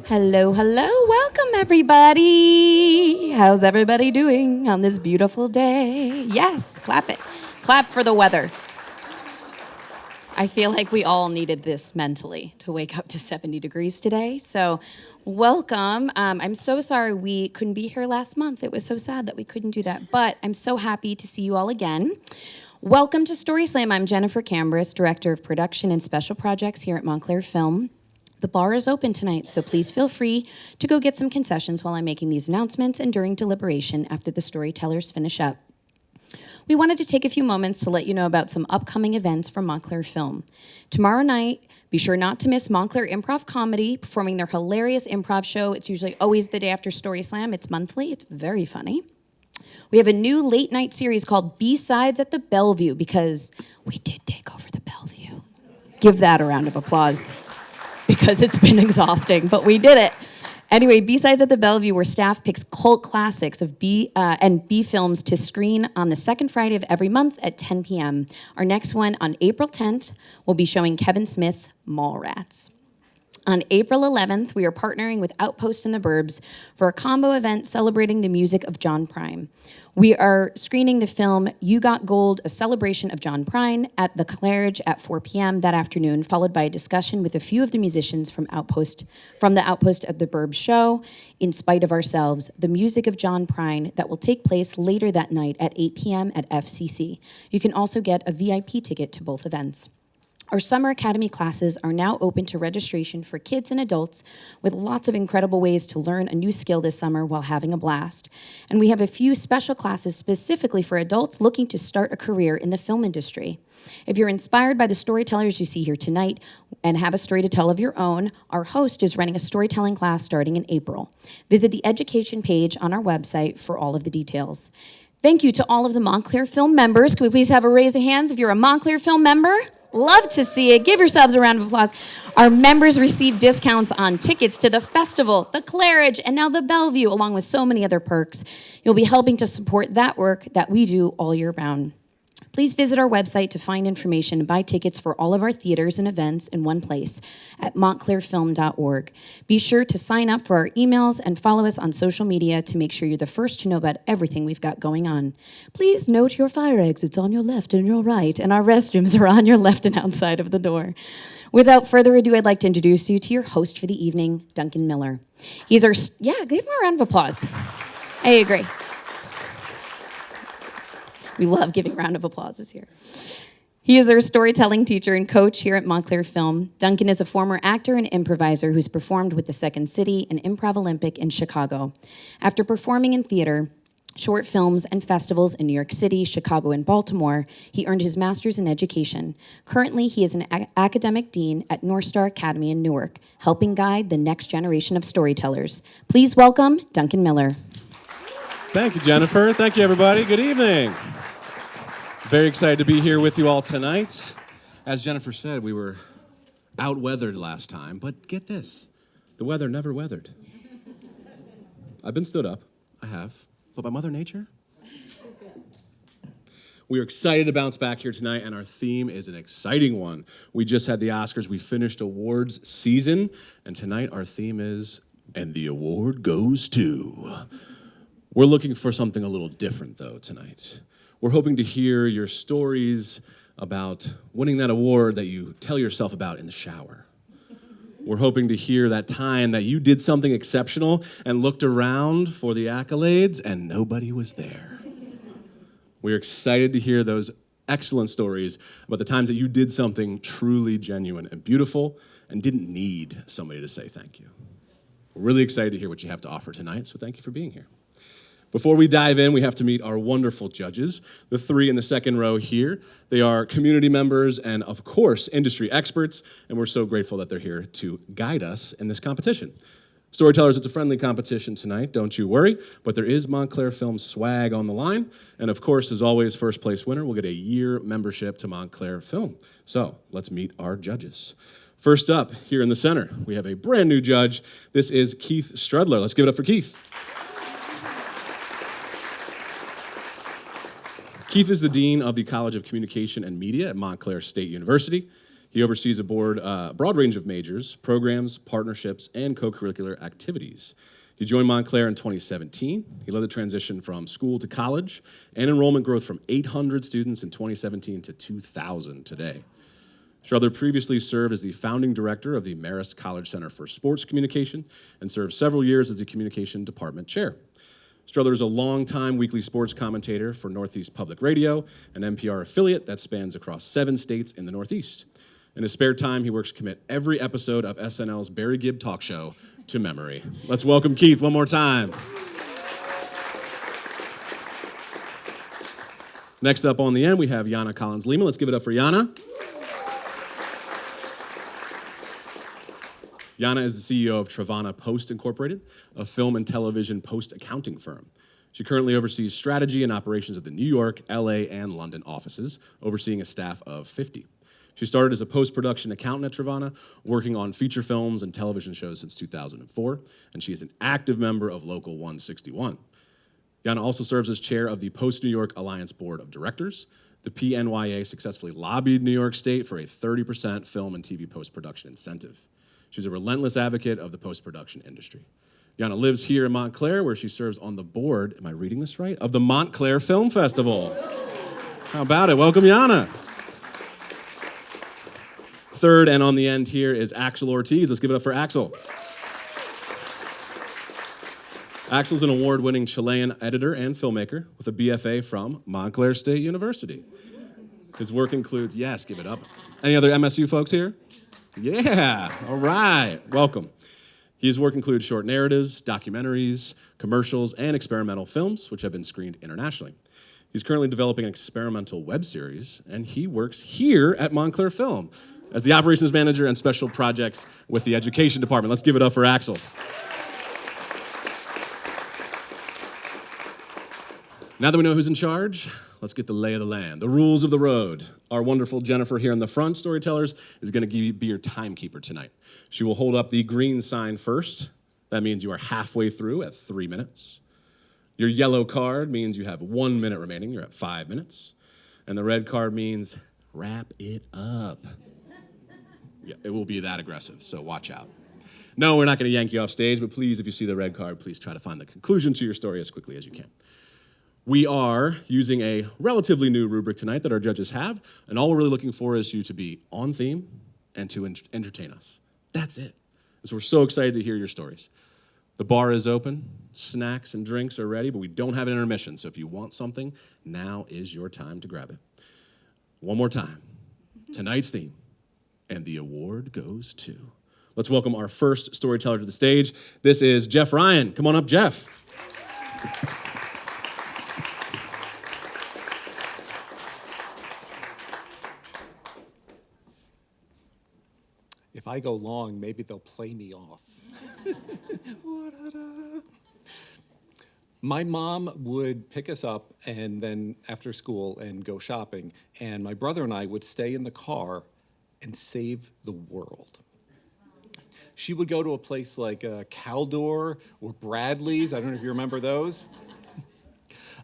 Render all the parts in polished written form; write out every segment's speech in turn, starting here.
Hello, hello. Welcome, everybody. How's everybody doing on this beautiful day? Yes, clap it. Clap for the weather. I feel like we all needed this mentally to wake up to 70 degrees today. So, welcome. I'm so sorry we couldn't be here last month. It was so sad that we couldn't do that. But I'm so happy to see you all again. Welcome to StorySLAM. I'm Jennifer Cambris, Director of Production and Special Projects here at Montclair Film. The bar is open tonight, so please feel free to go get some concessions while I'm making these announcements and during deliberation after the storytellers finish up. We wanted to take a few moments to let you know about some upcoming events from Montclair Film. Tomorrow night, be sure not to miss Montclair Improv Comedy performing their hilarious improv show. It's usually always the day after StorySLAM. It's monthly. It's very funny. We have a new late night series called B-Sides at the Bellevue because we did take over the Bellevue. Give that a round of applause because it's been exhausting, but we did it. Anyway, B-Sides at the Bellevue, where staff picks cult classics of B films to screen on the second Friday of every month at 10 p.m. Our next one on April 10th will be showing Kevin Smith's Mallrats. On April 11th, we are partnering with Outpost in the Burbs for a combo event celebrating the music of John Prine. We are screening the film You Got Gold, a celebration of John Prine at the Claridge at 4 p.m. that afternoon, followed by a discussion with a few of the musicians from the Outpost of the Burbs show, In Spite of Ourselves, the music of John Prine, that will take place later that night at 8 p.m. at FCC. You can also get a VIP ticket to both events. Our Summer Academy classes are now open to registration for kids and adults with lots of incredible ways to learn a new skill this summer while having a blast. And we have a few special classes specifically for adults looking to start a career in the film industry. If you're inspired by the storytellers you see here tonight and have a story to tell of your own, our host is running a storytelling class starting in April. Visit the education page on our website for all of the details. Thank you to all of the Montclair Film members. Can we please have a raise of hands if you're a Montclair Film member? Love to see it. Give yourselves a round of applause. Our members receive discounts on tickets to the festival, the Claridge, and now the Bellevue, along with so many other perks. You'll be helping to support that work that we do all year round. Please visit our website to find information and buy tickets for all of our theaters and events in one place at montclairfilm.org. Be sure to sign up for our emails and follow us on social media to make sure you're the first to know about everything we've got going on. Please note your fire exits on your left and your right, and our restrooms are on your left and outside of the door. Without further ado, I'd like to introduce you to your host for the evening, Duncan Miller. He's our, give him a round of applause. I agree. We love giving round of applauses here. He is our storytelling teacher and coach here at Montclair Film. Duncan is a former actor and improviser who's performed with the Second City and Improv Olympic in Chicago. After performing in theater, short films, and festivals in New York City, Chicago, and Baltimore, he earned his master's in education. Currently, he is an academic dean at North Star Academy in Newark, helping guide the next generation of storytellers. Please welcome Duncan Miller. Thank you, Jennifer. Thank you, everybody. Good evening. Very excited to be here with you all tonight. As Jennifer said, we were out-weathered last time, but get this, the weather never weathered. I've been stood up, I have, but by Mother Nature? We are excited to bounce back here tonight, and our theme is an exciting one. We just had the Oscars, we finished awards season, and tonight our theme is, and the award goes to. We're looking for something a little different, though, tonight. We're hoping to hear your stories about winning that award that you tell yourself about in the shower. We're hoping to hear that time that you did something exceptional and looked around for the accolades and nobody was there. We're excited to hear those excellent stories about the times that you did something truly genuine and beautiful and didn't need somebody to say thank you. We're really excited to hear what you have to offer tonight, so thank you for being here. Before we dive in, we have to meet our wonderful judges, the three in the second row here. They are community members and, of course, industry experts, and we're so grateful that they're here to guide us in this competition. Storytellers, it's a friendly competition tonight, don't you worry, but there is Montclair Film swag on the line, and of course, as always, first place winner will get a year membership to Montclair Film. So, let's meet our judges. First up, here in the center, we have a brand new judge. This is Keith Strudler. Let's give it up for Keith. Keith is the Dean of the College of Communication and Media at Montclair State University. He oversees a broad range of majors, programs, partnerships, and co-curricular activities. He joined Montclair in 2017. He led the transition from school to college and enrollment growth from 800 students in 2017 to 2,000 today. Strother previously served as the founding director of the Marist College Center for Sports Communication and served several years as the communication department chair. Strother is a longtime weekly sports commentator for Northeast Public Radio, an NPR affiliate that spans across 7 states in the Northeast. In his spare time, he works to commit every episode of SNL's Barry Gibb talk show to memory. Let's welcome Keith one more time. Next up on the end, we have Yana Collins-Lima. Let's give it up for Yana. Yana is the CEO of Travana Post Incorporated, a film and television post-accounting firm. She currently oversees strategy and operations of the New York, LA, and London offices, overseeing a staff of 50. She started as a post-production accountant at Travana, working on feature films and television shows since 2004, and she is an active member of Local 161. Yana also serves as chair of the Post-New York Alliance Board of Directors. The PNYA successfully lobbied New York State for a 30% film and TV post-production incentive. She's a relentless advocate of the post-production industry. Yana lives here in Montclair, where she serves on the board, am I reading this right, of the Montclair Film Festival. How about it? Welcome, Yana. Third and on the end here is Axel Ortiz. Let's give it up for Axel. Axel's an award-winning Chilean editor and filmmaker with a BFA from Montclair State University. His work includes, yes, give it up. Any other MSU folks here? Yeah, all right, welcome. His work includes short narratives, documentaries, commercials, and experimental films, which have been screened internationally. He's currently developing an experimental web series, and he works here at Montclair Film as the operations manager and special projects with the education department. Let's give it up for Axel. Now that we know who's in charge, let's get the lay of the land, the rules of the road. Our wonderful Jennifer here in the front, Storytellers, is going to be your timekeeper tonight. She will hold up the green sign first. That means you are halfway through at 3 minutes. Your yellow card means you have 1 minute remaining. You're at 5 minutes. And the red card means wrap it up. Yeah, it will be that aggressive, so watch out. No, we're not going to yank you off stage, but please, if you see the red card, please try to find the conclusion to your story as quickly as you can. We are using a relatively new rubric tonight that our judges have, and all we're really looking for is you to be on theme and to entertain us. That's it. So we're so excited to hear your stories. The bar is open, snacks and drinks are ready, but we don't have an intermission, so if you want something, now is your time to grab it. One more time. Tonight's theme, and the award goes to. Let's welcome our first storyteller to the stage. This is Jeff Ryan. Come on up, Jeff. If I go long, maybe they'll play me off. My mom would pick us up and then after school and go shopping, and my brother and I would stay in the car and save the world. She would go to a place like Caldor or Bradley's. I don't know if you remember those.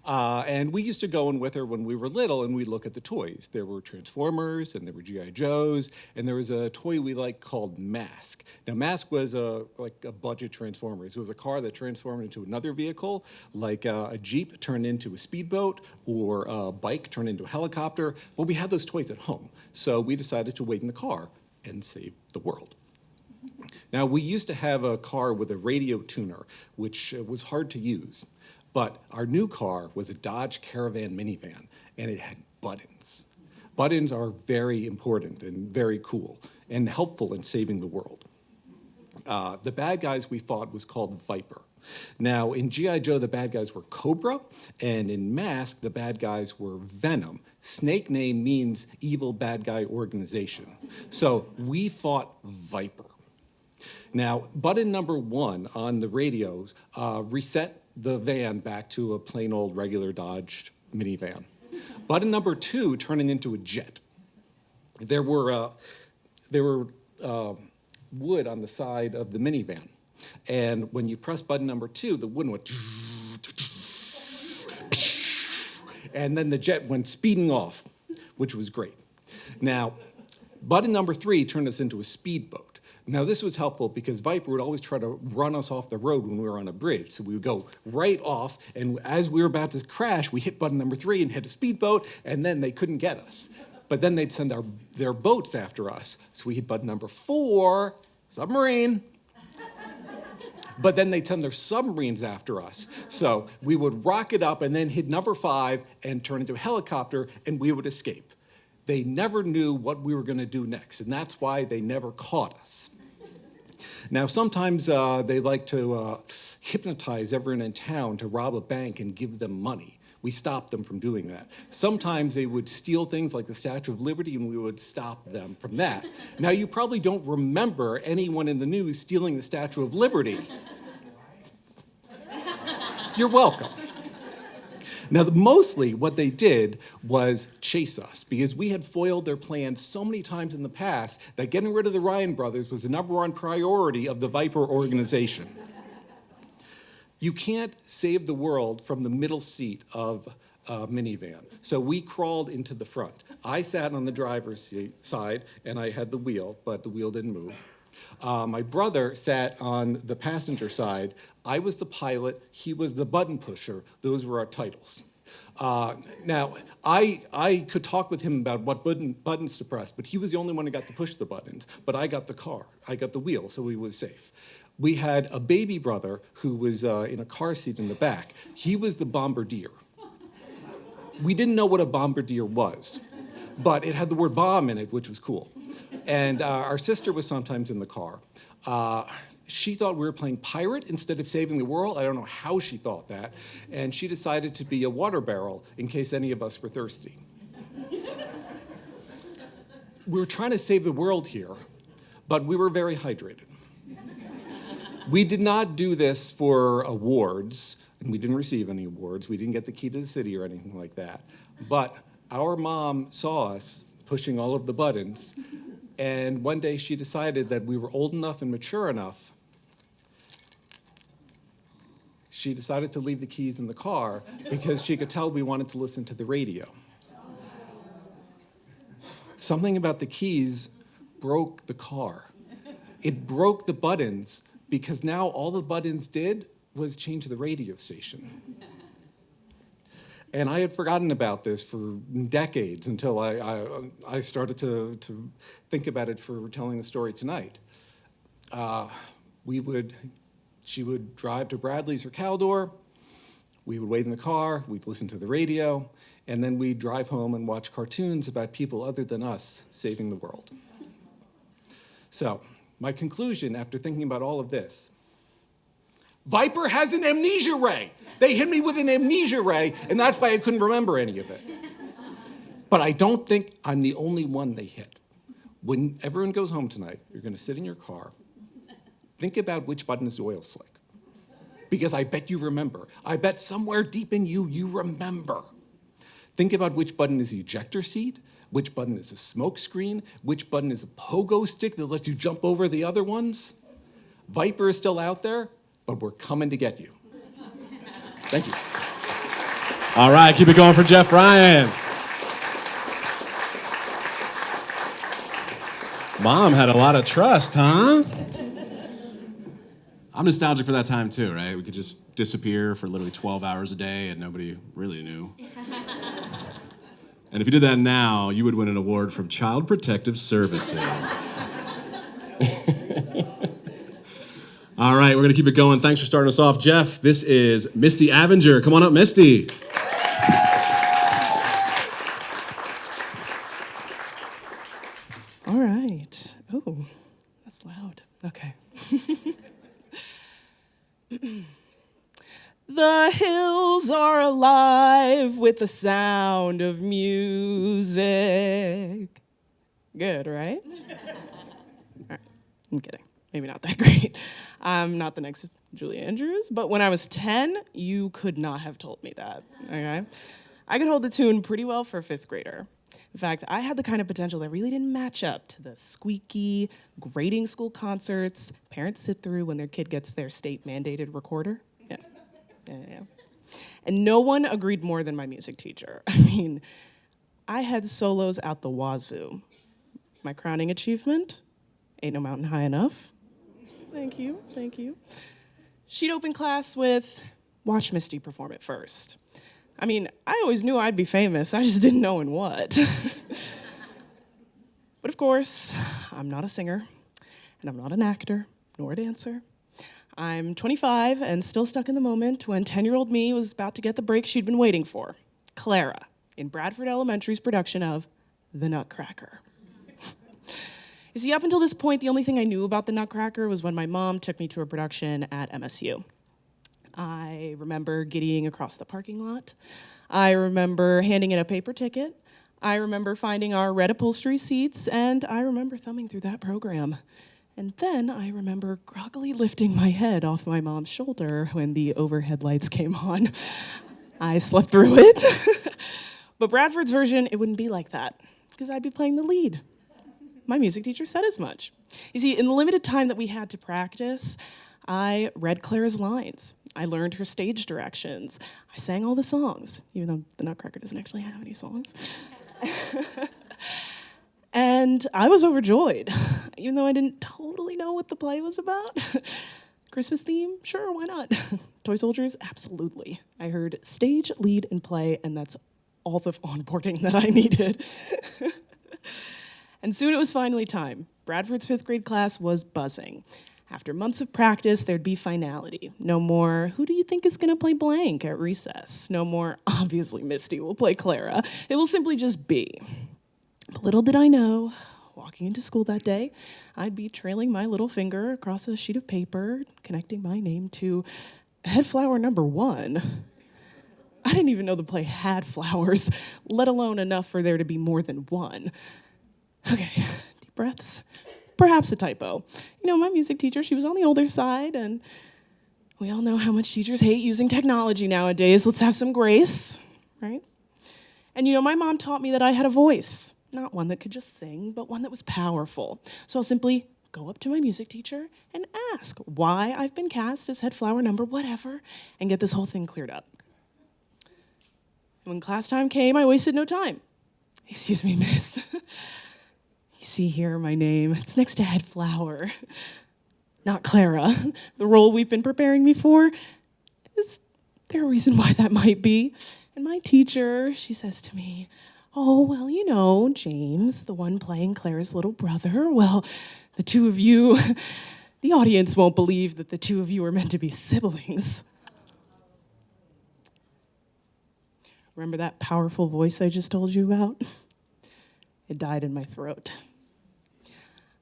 And we used to go in with her when we were little, and we'd look at the toys. There were Transformers, and there were G.I. Joes, and there was a toy we liked called Mask. Now, Mask was like a budget Transformers. It was a car that transformed into another vehicle, like a Jeep turned into a speedboat, or a bike turned into a helicopter. But we had those toys at home, so we decided to wait in the car and save the world. Now, we used to have a car with a radio tuner, which was hard to use. But our new car was a Dodge Caravan minivan, and it had buttons. Buttons are very important and very cool and helpful in saving the world. The bad guys we fought was called Viper. Now, in G.I. Joe, the bad guys were Cobra, and in Mask, the bad guys were Venom. Snake name means evil bad guy organization. So we fought Viper. Now, button number 1 on the radios reset the van back to a plain old regular Dodge minivan. Button number 2 turning into a jet. There were wood on the side of the minivan, and when you press button number 2, the wood went, and then the jet went speeding off, which was great. Now, Button number 3 turned us into a speedboat. Now this was helpful because Viper would always try to run us off the road when we were on a bridge. So we would go right off, and as we were about to crash, we hit button number 3 and hit a speedboat, and then they couldn't get us. But then they'd send their boats after us. So we hit button number 4, submarine. But then they'd send their submarines after us. So we would rocket up and then hit number 5 and turn into a helicopter, and we would escape. They never knew what we were going to do next, and that's why they never caught us. Now, sometimes they like to hypnotize everyone in town to rob a bank and give them money. We stopped them from doing that. Sometimes they would steal things like the Statue of Liberty, and we would stop them from that. Now, you probably don't remember anyone in the news stealing the Statue of Liberty. You're welcome. Now, mostly what they did was chase us because we had foiled their plans so many times in the past that getting rid of the Ryan brothers was the #1 priority of the Viper organization. You can't save the world from the middle seat of a minivan. So we crawled into the front. I sat on the driver's side and I had the wheel, but the wheel didn't move. My brother sat on the passenger side. I was the pilot, he was the button pusher. Those were our titles. Now, I could talk with him about what buttons to press, but he was the only one who got to push the buttons. But I got the car, I got the wheel, so he was safe. We had a baby brother who was in a car seat in the back. He was the bombardier. We didn't know what a bombardier was, but it had the word bomb in it, which was cool. And our sister was sometimes in the car. She thought we were playing pirate instead of saving the world. I don't know how she thought that. And she decided to be a water barrel in case any of us were thirsty. We were trying to save the world here, but we were very hydrated. We did not do this for awards, and we didn't receive any awards. We didn't get the key to the city or anything like that. But our mom saw us pushing all of the buttons, and one day she decided that we were old enough and mature enough. She decided to leave the keys in the car because she could tell we wanted to listen to the radio. Something about the keys broke the car. It broke the buttons because now all the buttons did was change the radio station. And I had forgotten about this for decades until I started to think about it for telling the story tonight. She would drive to Bradley's or Caldor, we would wait in the car, we'd listen to the radio, and then we'd drive home and watch cartoons about people other than us saving the world. So, my conclusion after thinking about all of this, Viper has an amnesia ray. They hit me with an amnesia ray, and that's why I couldn't remember any of it. But I don't think I'm the only one they hit. When everyone goes home tonight, you're gonna sit in your car, think about which button is the oil slick. Because I bet you remember. I bet somewhere deep in you, you remember. Think about which button is the ejector seat, which button is a smoke screen, which button is a pogo stick that lets you jump over the other ones. Viper is still out there, but we're coming to get you. Thank you. All right, keep it going for Jeff Ryan. Mom had a lot of trust, huh? I'm nostalgic for that time too, right? We could just disappear for literally 12 hours a day and nobody really knew. And if you did that now, you would win an award from Child Protective Services. All right, we're gonna keep it going. Thanks for starting us off. Jeff, this is Misty Avenger. Come on up, Misty. All right. Oh, that's loud. Okay. The hills are alive with the sound of music. Good, right? All right. I'm kidding. Maybe not that great. I'm not the next Julie Andrews, but when I was 10, you could not have told me that, okay? I could hold a tune pretty well for a 5th grader. In fact, I had the kind of potential that really didn't match up to the squeaky, grading school concerts parents sit through when their kid gets their state-mandated recorder. Yeah. And no one agreed more than my music teacher. I mean, I had solos out the wazoo. my crowning achievement, Ain't No Mountain High Enough. Thank you, thank you. She'd open class with, watch Misty perform it first. I mean, I always knew I'd be famous, I just didn't know in what. But of course, I'm not a singer, and I'm not an actor, nor a dancer. I'm 25 and still stuck in the moment when 10-year-old me was about to get the break she'd been waiting for. Clara, in Bradford Elementary's production of The Nutcracker. You see, up until this point, the only thing I knew about The Nutcracker was when my mom took me to a production at MSU. I remember giddying across the parking lot. I remember handing in a paper ticket. I remember finding our red upholstery seats, and I remember thumbing through that program. And then I remember groggily lifting my head off my mom's shoulder when the overhead lights came on. I slept through it. But Bradford's version, it wouldn't be like that, because I'd be playing the lead. My music teacher said as much. You see, in the limited time that we had to practice, I read Clara's lines. I learned her stage directions. I sang all the songs, even though The Nutcracker doesn't actually have any songs. And I was overjoyed, even though I didn't totally know what the play was about. Christmas theme? Sure, why not? Toy soldiers? Absolutely. I heard stage, lead, and play, and that's all the onboarding that I needed. And soon it was finally time. Bradford's 5th grade class was buzzing. After months of practice, there'd be finality. No more, who do you think is gonna play blank at recess? No more, obviously Misty will play Clara. It will simply just be. But little did I know, walking into school that day, I'd be trailing my little finger across a sheet of paper, connecting my name to head flower number 1. I didn't even know the play had flowers, let alone enough for there to be more than one. Okay, deep breaths. Perhaps a typo. You know, my music teacher, she was on the older side, and we all know how much teachers hate using technology nowadays. Let's have some grace, right? And you know, my mom taught me that I had a voice. Not one that could just sing, but one that was powerful. So I'll simply go up to my music teacher and ask why I've been cast as head flower number whatever, and get this whole thing cleared up. And when class time came, I wasted no time. Excuse me, miss. You see here my name, it's next to head flower. Not Clara. The role we've been preparing me for, is there a reason why that might be? And my teacher, she says to me, oh, well, you know, James, the one playing Clara's little brother, well, the two of you, the audience won't believe that the two of you are meant to be siblings. Remember that powerful voice I just told you about? It died in my throat.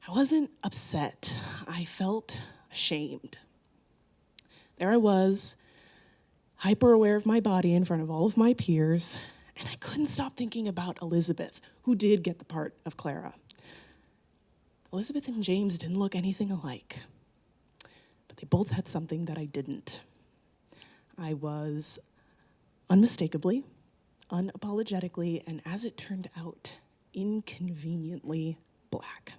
I wasn't upset. I felt ashamed. There I was, hyper aware of my body in front of all of my peers, and I couldn't stop thinking about Elizabeth, who did get the part of Clara. Elizabeth and James didn't look anything alike, but they both had something that I didn't. I was unmistakably, unapologetically, and as it turned out, inconveniently black.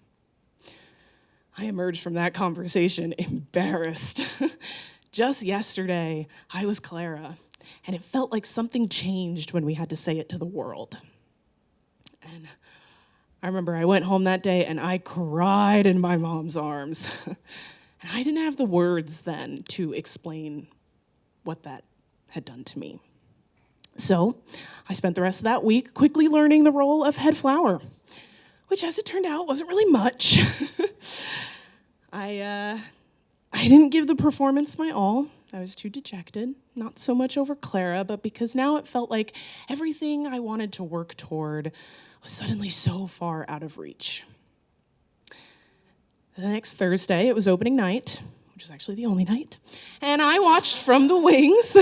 I emerged from that conversation embarrassed. Just yesterday, I was Clara, and it felt like something changed when we had to say it to the world. And I remember I went home that day and I cried in my mom's arms. And I didn't have the words then to explain what that had done to me. So I spent the rest of that week quickly learning the role of head flower, which as it turned out wasn't really much. I didn't give the performance my all. I was too dejected, not so much over Clara, but because now it felt like everything I wanted to work toward was suddenly so far out of reach. The next Thursday, it was opening night, which is actually the only night, and I watched from the wings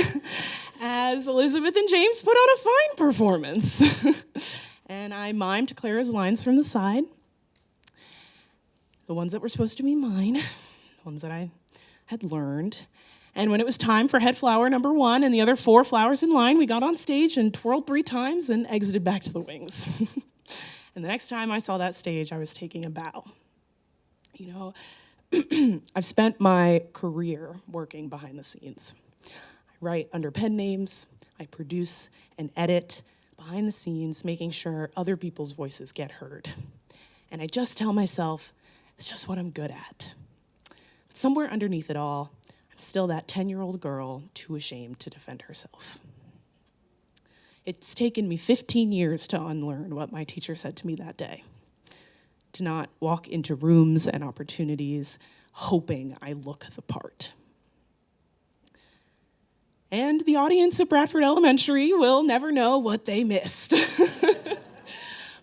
as Elizabeth and James put on a fine performance. And I mimed Clara's lines from the side, the ones that were supposed to be mine, the ones that I had learned. And when it was time for head flower number 1 and the other 4 flowers in line, we got on stage and twirled 3 times and exited back to the wings. And the next time I saw that stage, I was taking a bow. You know, I've spent my career working behind the scenes. I write under pen names, I produce and edit behind the scenes, making sure other people's voices get heard. And I just tell myself, it's just what I'm good at. But somewhere underneath it all, I'm still that 10-year-old girl too ashamed to defend herself. It's taken me 15 years to unlearn what my teacher said to me that day. To not walk into rooms and opportunities hoping I look the part. And the audience at Bradford Elementary will never know what they missed.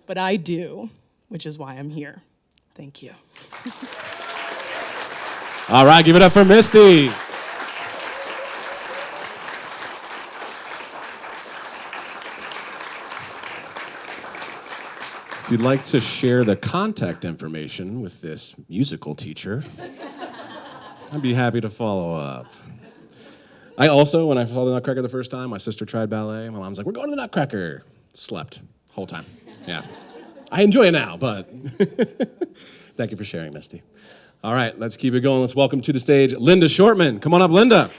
But I do, which is why I'm here. Thank you. All right, give it up for Misty. If you'd like to share the contact information with this musical teacher, I'd be happy to follow up. I also, when I saw the Nutcracker the first time, my sister tried ballet. My mom's like, we're going to the Nutcracker. Slept whole time. Yeah. I enjoy it now, but thank you for sharing, Misty. All right, let's keep it going. Let's welcome to the stage Linda Shortman. Come on up, Linda.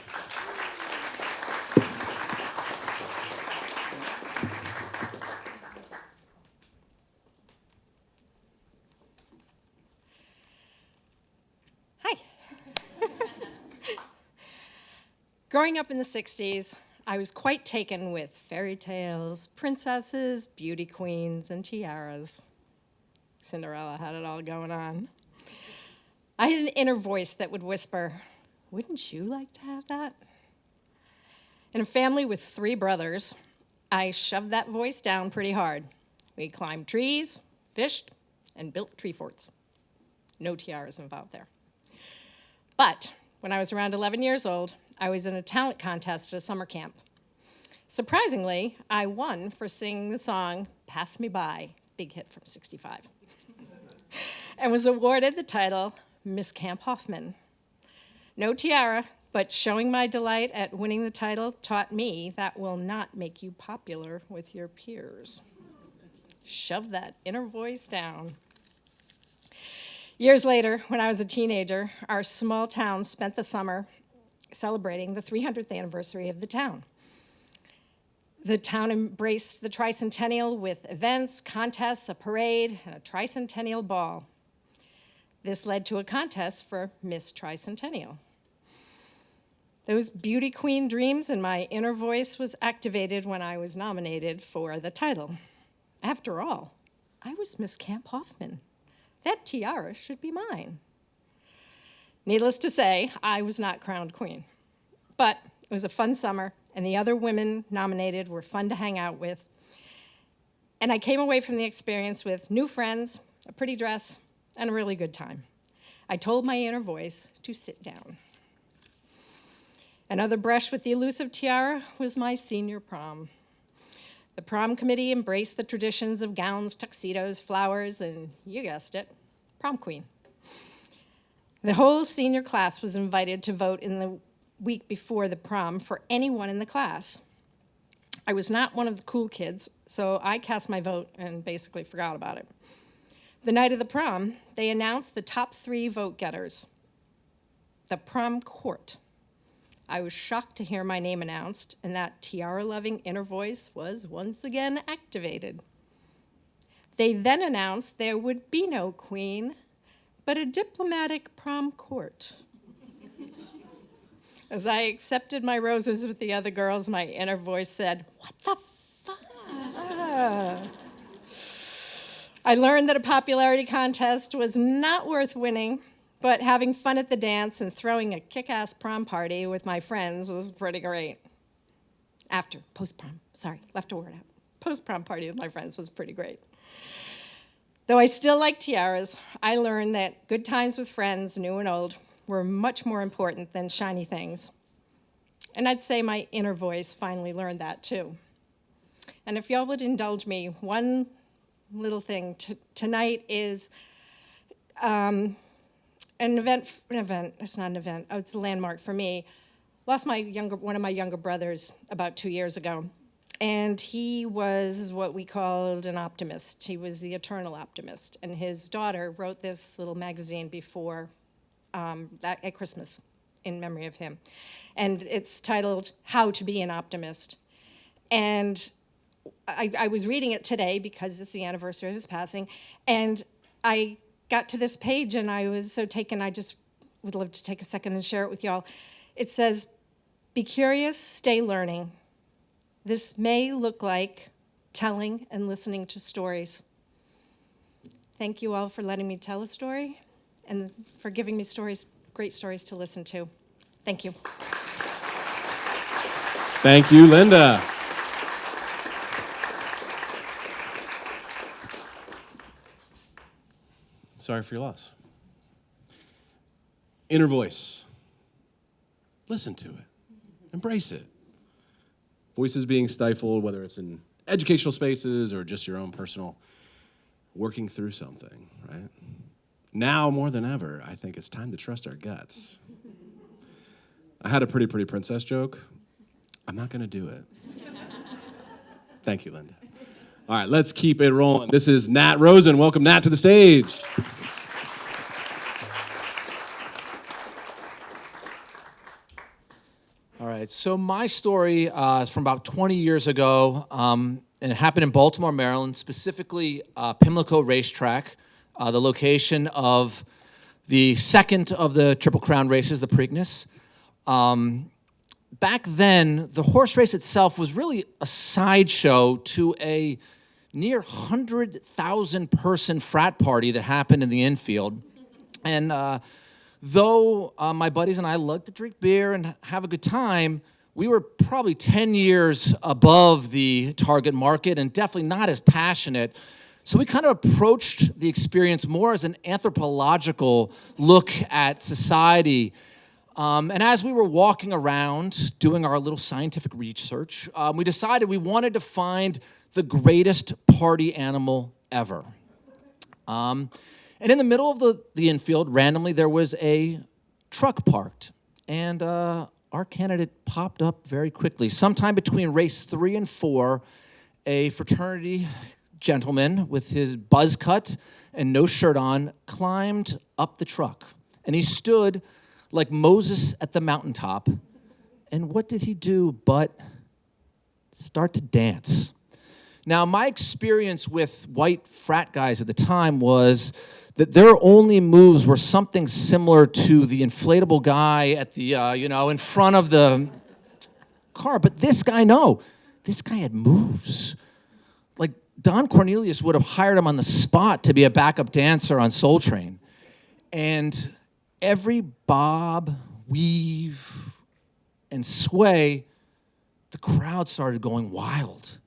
Growing up in the 60s, I was quite taken with fairy tales, princesses, beauty queens, and tiaras. Cinderella had it all going on. I had an inner voice that would whisper, wouldn't you like to have that? In a family with 3 brothers, I shoved that voice down pretty hard. We climbed trees, fished, and built tree forts. No tiaras involved there. But when I was around 11 years old, I was in a talent contest at a summer camp. Surprisingly, I won for singing the song Pass Me By, big hit from '65, and was awarded the title Miss Camp Hoffman. No tiara, but showing my delight at winning the title taught me that will not make you popular with your peers. Shove that inner voice down. Years later, when I was a teenager, our small town spent the summer celebrating the 300th anniversary of the town. The town embraced the tricentennial with events, contests, a parade, and a tricentennial ball. This led to a contest for Miss Tricentennial. Those beauty queen dreams in my inner voice was activated when I was nominated for the title. After all, I was Miss Camp Hoffman. That tiara should be mine. Needless to say, I was not crowned queen. But it was a fun summer, and the other women nominated were fun to hang out with. And I came away from the experience with new friends, a pretty dress, and a really good time. I told my inner voice to sit down. Another brush with the elusive tiara was my senior prom. The prom committee embraced the traditions of gowns, tuxedos, flowers, and you guessed it, prom queen. The whole senior class was invited to vote in the week before the prom for anyone in the class. I was not one of the cool kids, so I cast my vote and basically forgot about it. The night of the prom, they announced the top 3 vote getters. The prom court. I was shocked to hear my name announced, and that tiara-loving inner voice was once again activated. They then announced there would be no queen, but a diplomatic prom court. As I accepted my roses with the other girls, my inner voice said, what the fuck? I learned that a popularity contest was not worth winning, but having fun at the dance and throwing a kick-ass prom party with my friends was pretty great. Post-prom, left a word out. Post-prom party with my friends was pretty great. Though I still like tiaras, I learned that good times with friends, new and old, were much more important than shiny things. And I'd say my inner voice finally learned that too. And if y'all would indulge me, one little thing. Tonight is an event, it's not an event, it's a landmark for me. Lost one of my younger brothers about 2 years ago. And he was what we called an optimist. He was the eternal optimist. And his daughter wrote this little magazine before at Christmas in memory of him. And it's titled, How to Be an Optimist. And I was reading it today because it's the anniversary of his passing. And I got to this page and I was so taken, I just would love to take a second and share it with y'all. It says, "Be curious, stay learning. This may look like telling and listening to stories." Thank you all for letting me tell a story and for giving me stories, great stories to listen to. Thank you. Thank you, Linda. Sorry for your loss. Inner voice. Listen to it. Embrace it. Voices being stifled, whether it's in educational spaces or just your own personal working through something, right? Now more than ever, I think it's time to trust our guts. I had a pretty princess joke. I'm not going to do it. Thank you, Linda. All right, let's keep it rolling. This is Nat Rosen. Welcome, Nat, to the stage. All right, so my story is from about 20 years ago, and it happened in Baltimore, Maryland, specifically Pimlico Racetrack, the location of the second of the Triple Crown races, the Preakness. Back then, the horse race itself was really a sideshow to a near 100,000 person frat party that happened in the infield. And though my buddies and I loved to drink beer and have a good time, we were probably 10 years above the target market and definitely not as passionate. So we kind of approached the experience more as an anthropological look at society. And as we were walking around doing our little scientific research, we decided we wanted to find the greatest party animal ever. And in the middle of the infield, randomly, there was a truck parked. And our candidate popped up very quickly. Sometime between race 3 and 4, a fraternity gentleman with his buzz cut and no shirt on climbed up the truck. And he stood like Moses at the mountaintop. And what did he do but start to dance? Now, my experience with white frat guys at the time was that their only moves were something similar to the inflatable guy at the, in front of the car. But this guy, no. This guy had moves. Like, Don Cornelius would have hired him on the spot to be a backup dancer on Soul Train. And every bob, weave, and sway, the crowd started going wild.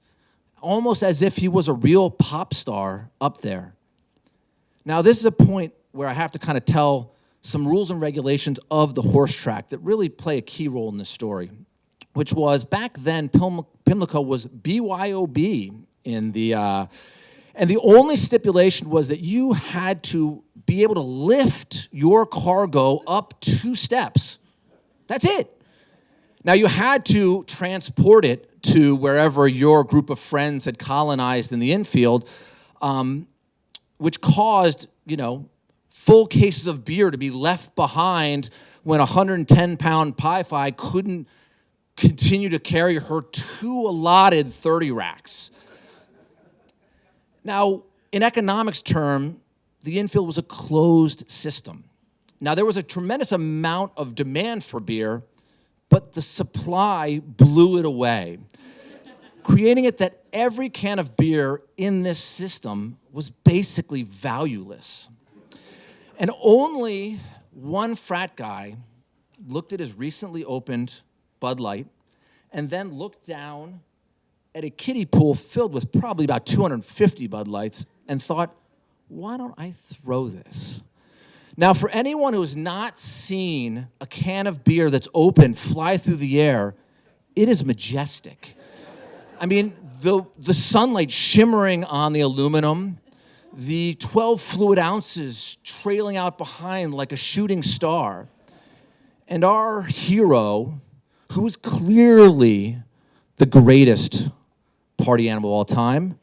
Almost as if he was a real pop star up there. Now, this is a point where I have to kind of tell some rules and regulations of the horse track that really play a key role in this story, which was back then, Pimlico was BYOB in the, and the only stipulation was that you had to be able to lift your cargo up 2 steps. That's it. Now, you had to transport it to wherever your group of friends had colonized in the infield, which caused, full cases of beer to be left behind when a 110-pound pie-fi couldn't continue to carry her 2 allotted 30 racks. Now, in economics term, the infield was a closed system. Now, there was a tremendous amount of demand for beer, but the supply blew it away, creating it that every can of beer in this system was basically valueless. And only one frat guy looked at his recently opened Bud Light and then looked down at a kiddie pool filled with probably about 250 Bud Lights and thought, why don't I throw this? Now, for anyone who has not seen a can of beer that's open fly through the air, it is majestic. I mean, the sunlight shimmering on the aluminum, the 12 fluid ounces trailing out behind like a shooting star, and our hero, who is clearly the greatest party animal of all time,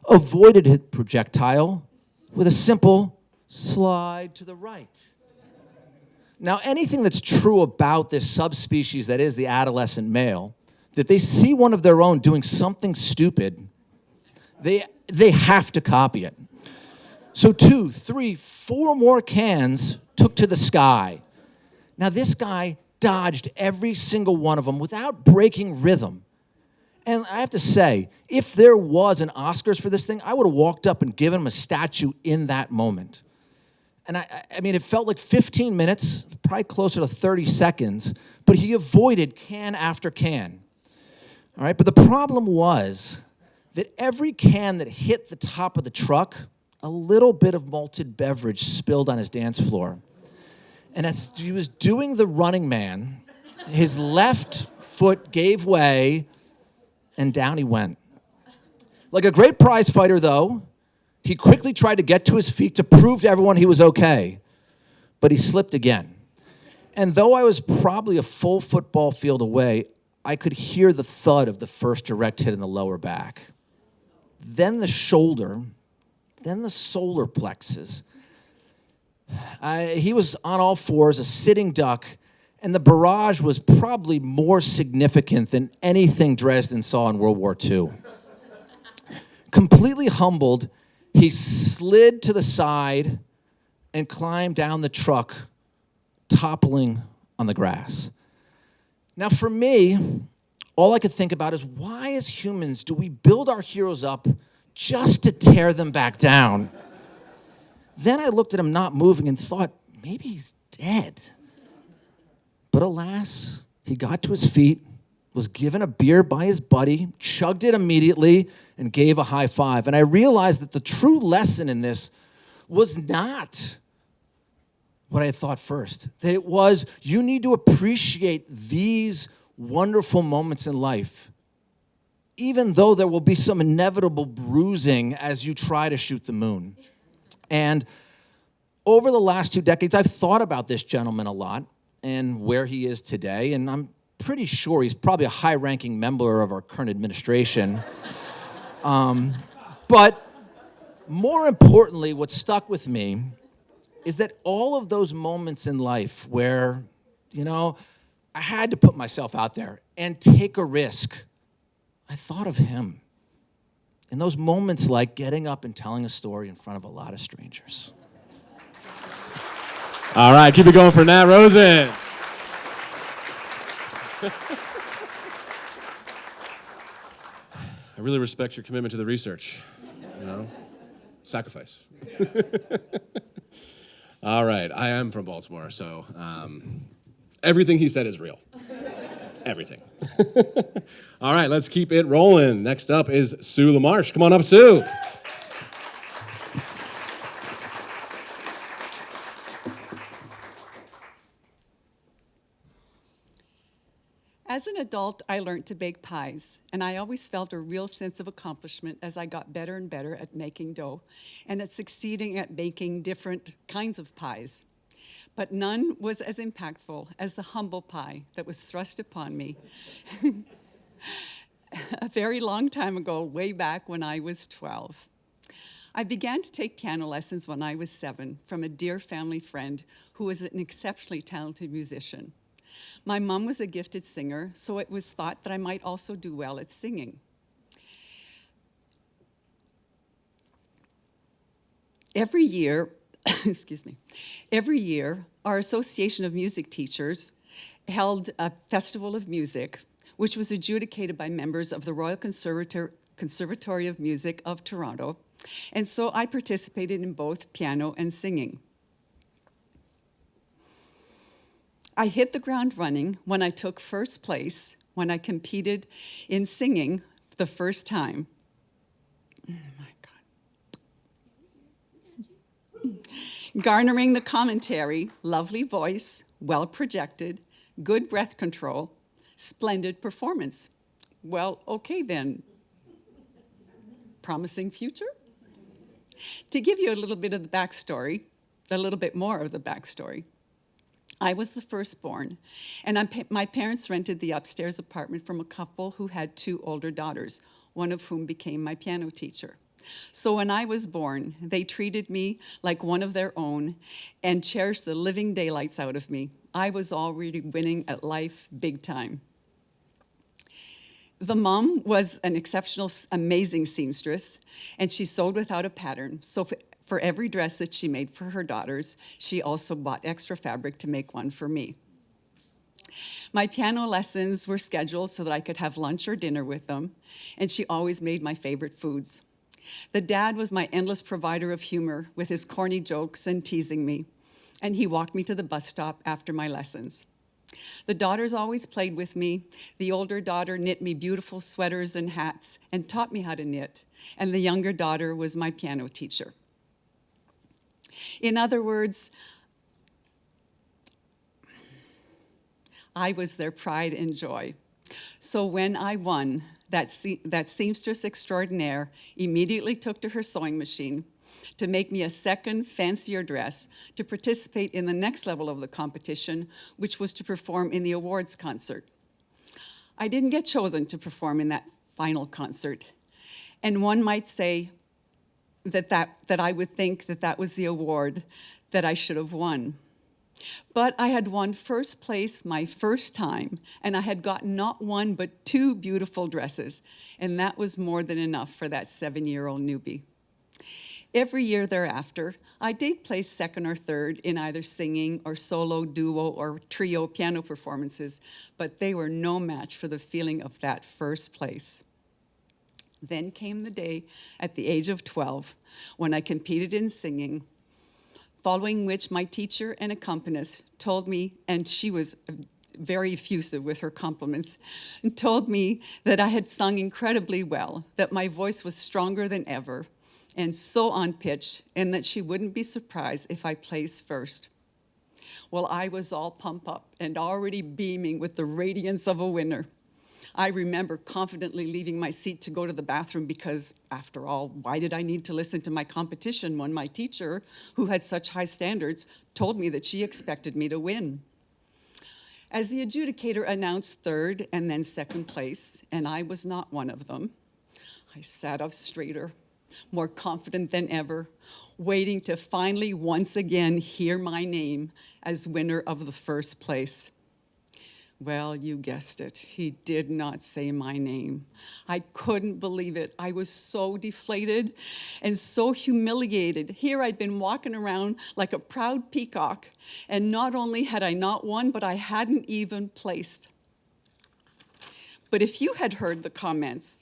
avoided his projectile with a simple slide to the right. Now, anything that's true about this subspecies that is the adolescent male, that they see one of their own doing something stupid, they have to copy it. So 2, 3, 4 more cans took to the sky. Now this guy dodged every single one of them without breaking rhythm. And I have to say, if there was an Oscars for this thing, I would have walked up and given him a statue in that moment. And I mean, it felt like 15 minutes, probably closer to 30 seconds, but he avoided can after can. All right, but the problem was that every can that hit the top of the truck, a little bit of malted beverage spilled on his dance floor. And as he was doing the running man, his left foot gave way, and down he went. Like a great prize fighter, though, he quickly tried to get to his feet to prove to everyone he was okay, but he slipped again. And though I was probably a full football field away, I could hear the thud of the first direct hit in the lower back. Then the shoulder, then the solar plexus. He was on all fours, a sitting duck, and the barrage was probably more significant than anything Dresden saw in World War II. Completely humbled, he slid to the side and climbed down the truck, toppling on the grass. Now for me, all I could think about is why as humans do we build our heroes up just to tear them back down? Then I looked at him not moving and thought, maybe he's dead. But alas, he got to his feet, was given a beer by his buddy, chugged it immediately, and gave a high five. And I realized that the true lesson in this was not what I had thought first. That it was, you need to appreciate these wonderful moments in life, even though there will be some inevitable bruising as you try to shoot the moon. And over the last 2 decades, I've thought about this gentleman a lot and where he is today, and I'm pretty sure he's probably a high-ranking member of our current administration. But more importantly, what stuck with me is that all of those moments in life where, I had to put myself out there and take a risk, I thought of him. In those moments like getting up and telling a story in front of a lot of strangers. All right, keep it going for Nat Rosen. I really respect your commitment to the research. Sacrifice. All right, I am from Baltimore, so everything he said is real. Everything. All right, let's keep it rolling. Next up is Sue LaMarche. Come on up, Sue. As an adult, I learned to bake pies, and I always felt a real sense of accomplishment as I got better and better at making dough and at succeeding at baking different kinds of pies. But none was as impactful as the humble pie that was thrust upon me a very long time ago, way back when I was 12. I began to take piano lessons when I was 7 from a dear family friend who was an exceptionally talented musician. My mom was a gifted singer, so it was thought that I might also do well at singing. Every year, every year, our Association of Music Teachers held a festival of music, which was adjudicated by members of the Royal Conservatory of Music of Toronto, and so I participated in both piano and singing. I hit the ground running when I took first place when I competed in singing the first time. Oh my God. Garnering the commentary, lovely voice, well projected, good breath control, splendid performance. Well, okay then. Promising future? To give you a little bit of the backstory, a little bit more of the backstory, I was the firstborn, and my parents rented the upstairs apartment from a couple who had 2 older daughters, one of whom became my piano teacher. So when I was born, they treated me like one of their own and cherished the living daylights out of me. I was already winning at life big time. The mom was an exceptional, amazing seamstress, and she sewed without a pattern. So For every dress that she made for her daughters, she also bought extra fabric to make one for me. My piano lessons were scheduled so that I could have lunch or dinner with them, and she always made my favorite foods. The dad was my endless provider of humor with his corny jokes and teasing me, and he walked me to the bus stop after my lessons. The daughters always played with me. The older daughter knit me beautiful sweaters and hats and taught me how to knit, and the younger daughter was my piano teacher. In other words, I was their pride and joy. So when I won, that seamstress extraordinaire immediately took to her sewing machine to make me a second, fancier dress to participate in the next level of the competition, which was to perform in the awards concert. I didn't get chosen to perform in that final concert, and one might say that I would think that that was the award that I should have won. But I had won first place my first time, and I had gotten not one but 2 beautiful dresses, and that was more than enough for that 7-year-old newbie. Every year thereafter, I did place second or third in either singing or solo, duo, or trio piano performances, but they were no match for the feeling of that first place. Then came the day at the age of 12 when I competed in singing, following which my teacher and accompanist told me, and she was very effusive with her compliments, and told me that I had sung incredibly well, that my voice was stronger than ever, and so on pitch, and that she wouldn't be surprised if I placed first. Well, I was all pumped up and already beaming with the radiance of a winner. I remember confidently leaving my seat to go to the bathroom because, after all, why did I need to listen to my competition when my teacher, who had such high standards, told me that she expected me to win? As the adjudicator announced third and then second place, and I was not one of them, I sat up straighter, more confident than ever, waiting to finally once again hear my name as winner of the first place. Well, you guessed it. He did not say my name. I couldn't believe it. I was so deflated and so humiliated. Here I'd been walking around like a proud peacock, and not only had I not won, but I hadn't even placed. But if you had heard the comments,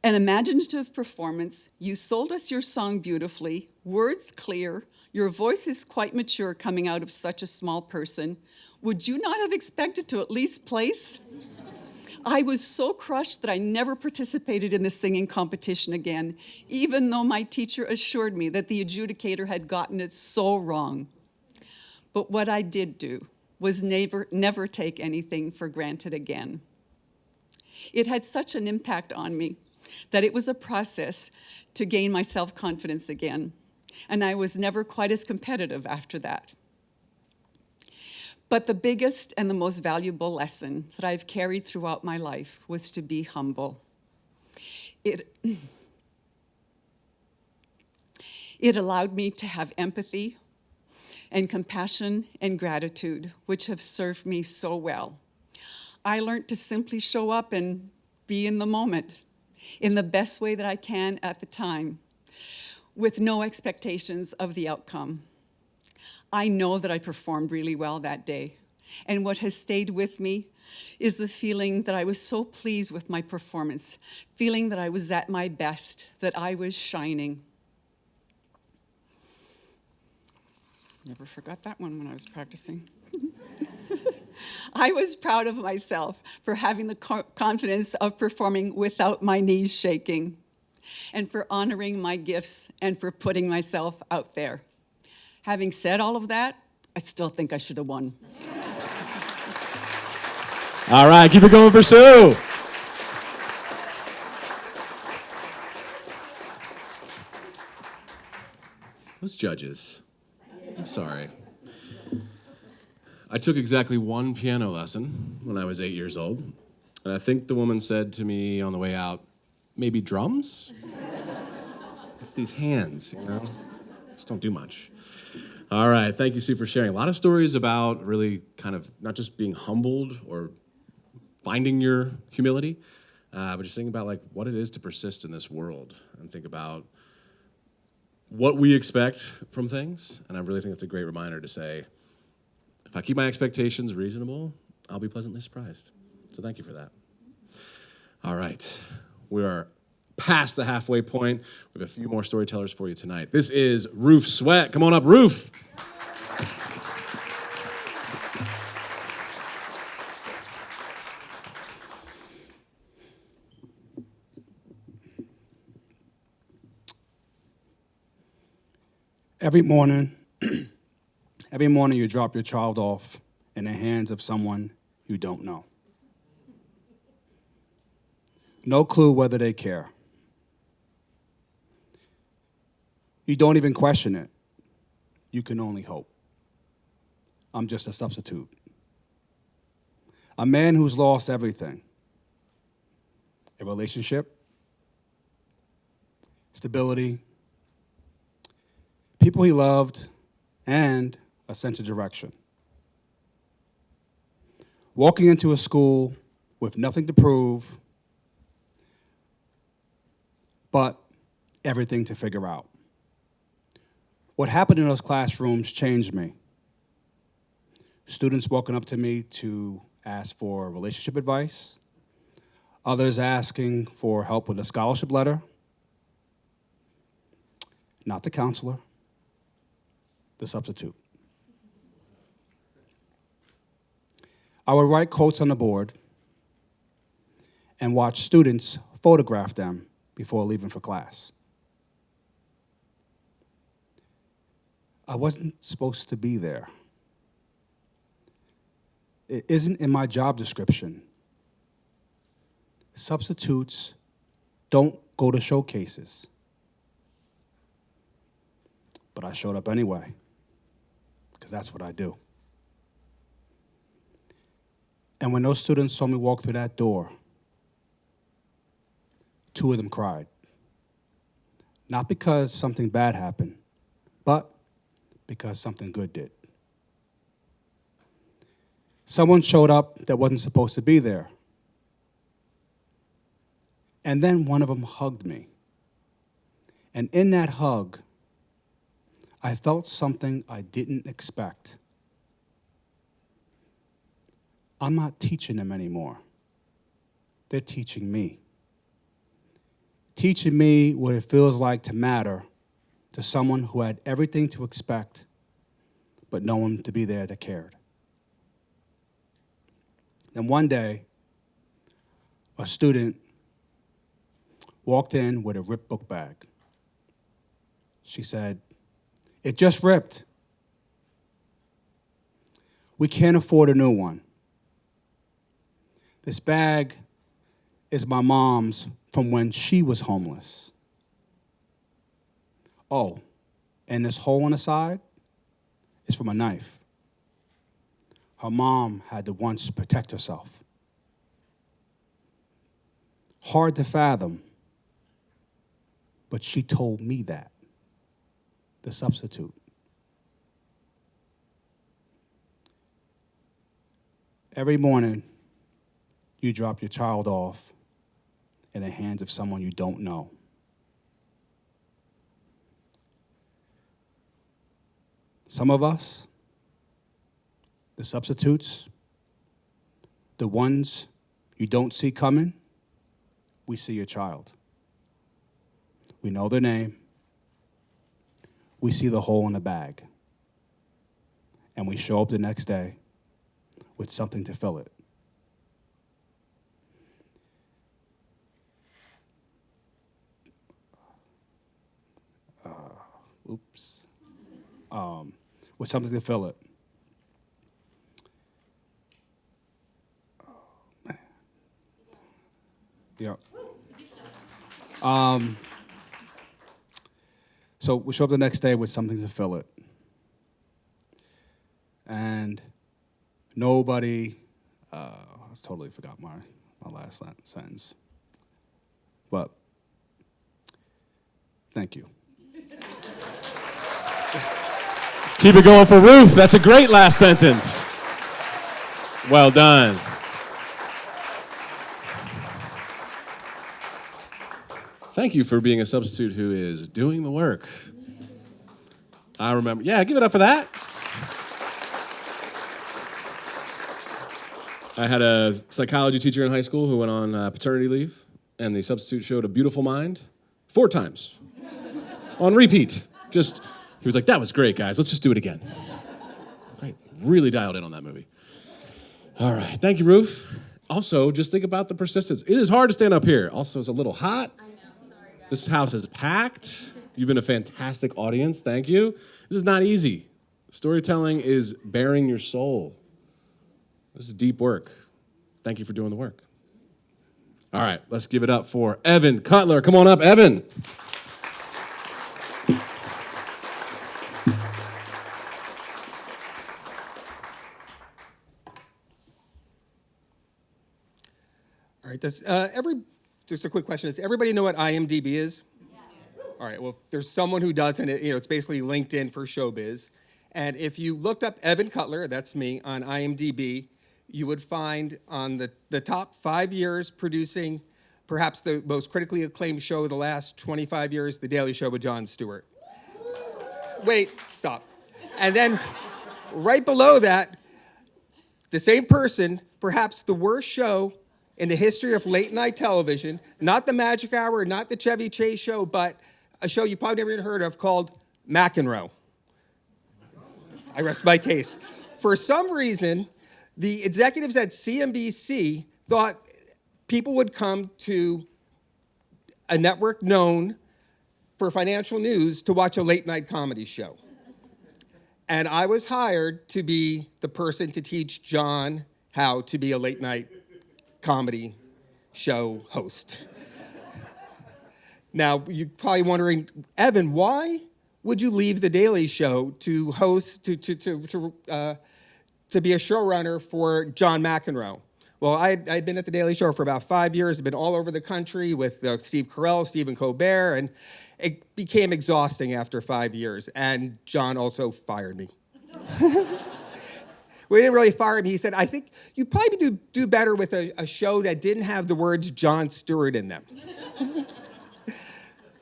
an imaginative performance, you sold us your song beautifully, words clear, your voice is quite mature coming out of such a small person, would you not have expected to at least place? I was so crushed that I never participated in the singing competition again, even though my teacher assured me that the adjudicator had gotten it so wrong. But what I did do was never take anything for granted again. It had such an impact on me that it was a process to gain my self-confidence again, and I was never quite as competitive after that. But the biggest and the most valuable lesson that I've carried throughout my life was to be humble. It allowed me to have empathy and compassion and gratitude, which have served me so well. I learned to simply show up and be in the moment in the best way that I can at the time, with no expectations of the outcome. I know that I performed really well that day, and what has stayed with me is the feeling that I was so pleased with my performance, feeling that I was at my best, that I was shining. Never forgot that one when I was practicing. I was proud of myself for having the confidence of performing without my knees shaking, and for honoring my gifts and for putting myself out there. Having said all of that, I still think I should have won. All right, keep it going for Sue. Those judges. I'm sorry. I took exactly 1 piano lesson when I was 8 years old, and I think the woman said to me on the way out, maybe drums? It's these hands, you know? Just don't do much. All right, thank you, Sue, for sharing. A lot of stories about really kind of not just being humbled or finding your humility, but just thinking about like what it is to persist in this world and think about what we expect from things. And I really think it's a great reminder to say, if I keep my expectations reasonable, I'll be pleasantly surprised. So thank you for that. All right, we are past the halfway point. We have a few more storytellers for you tonight. This is Ruth Sweat. Come on up, Ruth. Every morning you drop your child off in the hands of someone you don't know. No clue whether they care. You don't even question it. You can only hope. I'm just a substitute. A man who's lost everything. A relationship, stability, people he loved, and a sense of direction. Walking into a school with nothing to prove, but everything to figure out. What happened in those classrooms changed me. Students walking up to me to ask for relationship advice, others asking for help with a scholarship letter, not the counselor, the substitute. I would write quotes on the board and watch students photograph them before leaving for class. I wasn't supposed to be there. It isn't in my job description. Substitutes don't go to showcases. But I showed up anyway, because that's what I do. And when those students saw me walk through that door, 2 of them cried. Not because something bad happened, but because something good did. Someone showed up that wasn't supposed to be there. And then one of them hugged me. And in that hug, I felt something I didn't expect. I'm not teaching them anymore. They're teaching me. Teaching me what it feels like to matter to someone who had everything to expect, but no one to be there that cared. Then one day, a student walked in with a ripped book bag. She said, "It just ripped. We can't afford a new one. This bag is my mom's from when she was homeless. Oh, and this hole on the side is from a knife. Her mom had to once protect herself." Hard to fathom, but she told me that, the substitute. Every morning, you drop your child off in the hands of someone you don't know. Some of us, the substitutes, the ones you don't see coming, we see your child. We know their name. We see the hole in the bag. And we show up the next day with something to fill it. With something to fill it. Oh, man. Yeah. So we show up the next day with something to fill it. And nobody, I totally forgot my last sentence. But thank you. Keep it going for Ruth. That's a great last sentence. Well done. Thank you for being a substitute who is doing the work. I remember. Yeah, give it up for that. I had a psychology teacher in high school who went on paternity leave, and the substitute showed A Beautiful Mind 4 times on repeat. He was like, that was great, guys. Let's just do it again. Great. Really dialed in on that movie. All right. Thank you, Ruth. Also, just think about the persistence. It is hard to stand up here. Also, it's a little hot. I know. Sorry, guys. This house is packed. You've been a fantastic audience. Thank you. This is not easy. Storytelling is bearing your soul. This is deep work. Thank you for doing the work. All right, let's give it up for Evan Cutler. Come on up, Evan. All right, just a quick question. Does everybody know what IMDb is? Yes. All right, well, if there's someone who doesn't, it's basically LinkedIn for showbiz. And if you looked up Evan Cutler, that's me, on IMDb, you would find on the top 5 years producing perhaps the most critically acclaimed show of the last 25 years, The Daily Show with Jon Stewart. Wait, stop. And then right below that, the same person, perhaps the worst show in the history of late night television, not the Magic Hour, not the Chevy Chase show, but a show you probably never even heard of called McEnroe. I rest my case. For some reason, the executives at CNBC thought people would come to a network known for financial news to watch a late night comedy show. And I was hired to be the person to teach John how to be a late night comedy show host. Now, you're probably wondering, Evan, why would you leave The Daily Show to host, to be a showrunner for John McEnroe? Well, I'd been at The Daily Show for about 5 years. I've been all over the country with Steve Carell, Stephen Colbert, and it became exhausting after 5 years. And John also fired me. We didn't really fire him. He said, I think you'd probably do better with a show that didn't have the words Jon Stewart in them.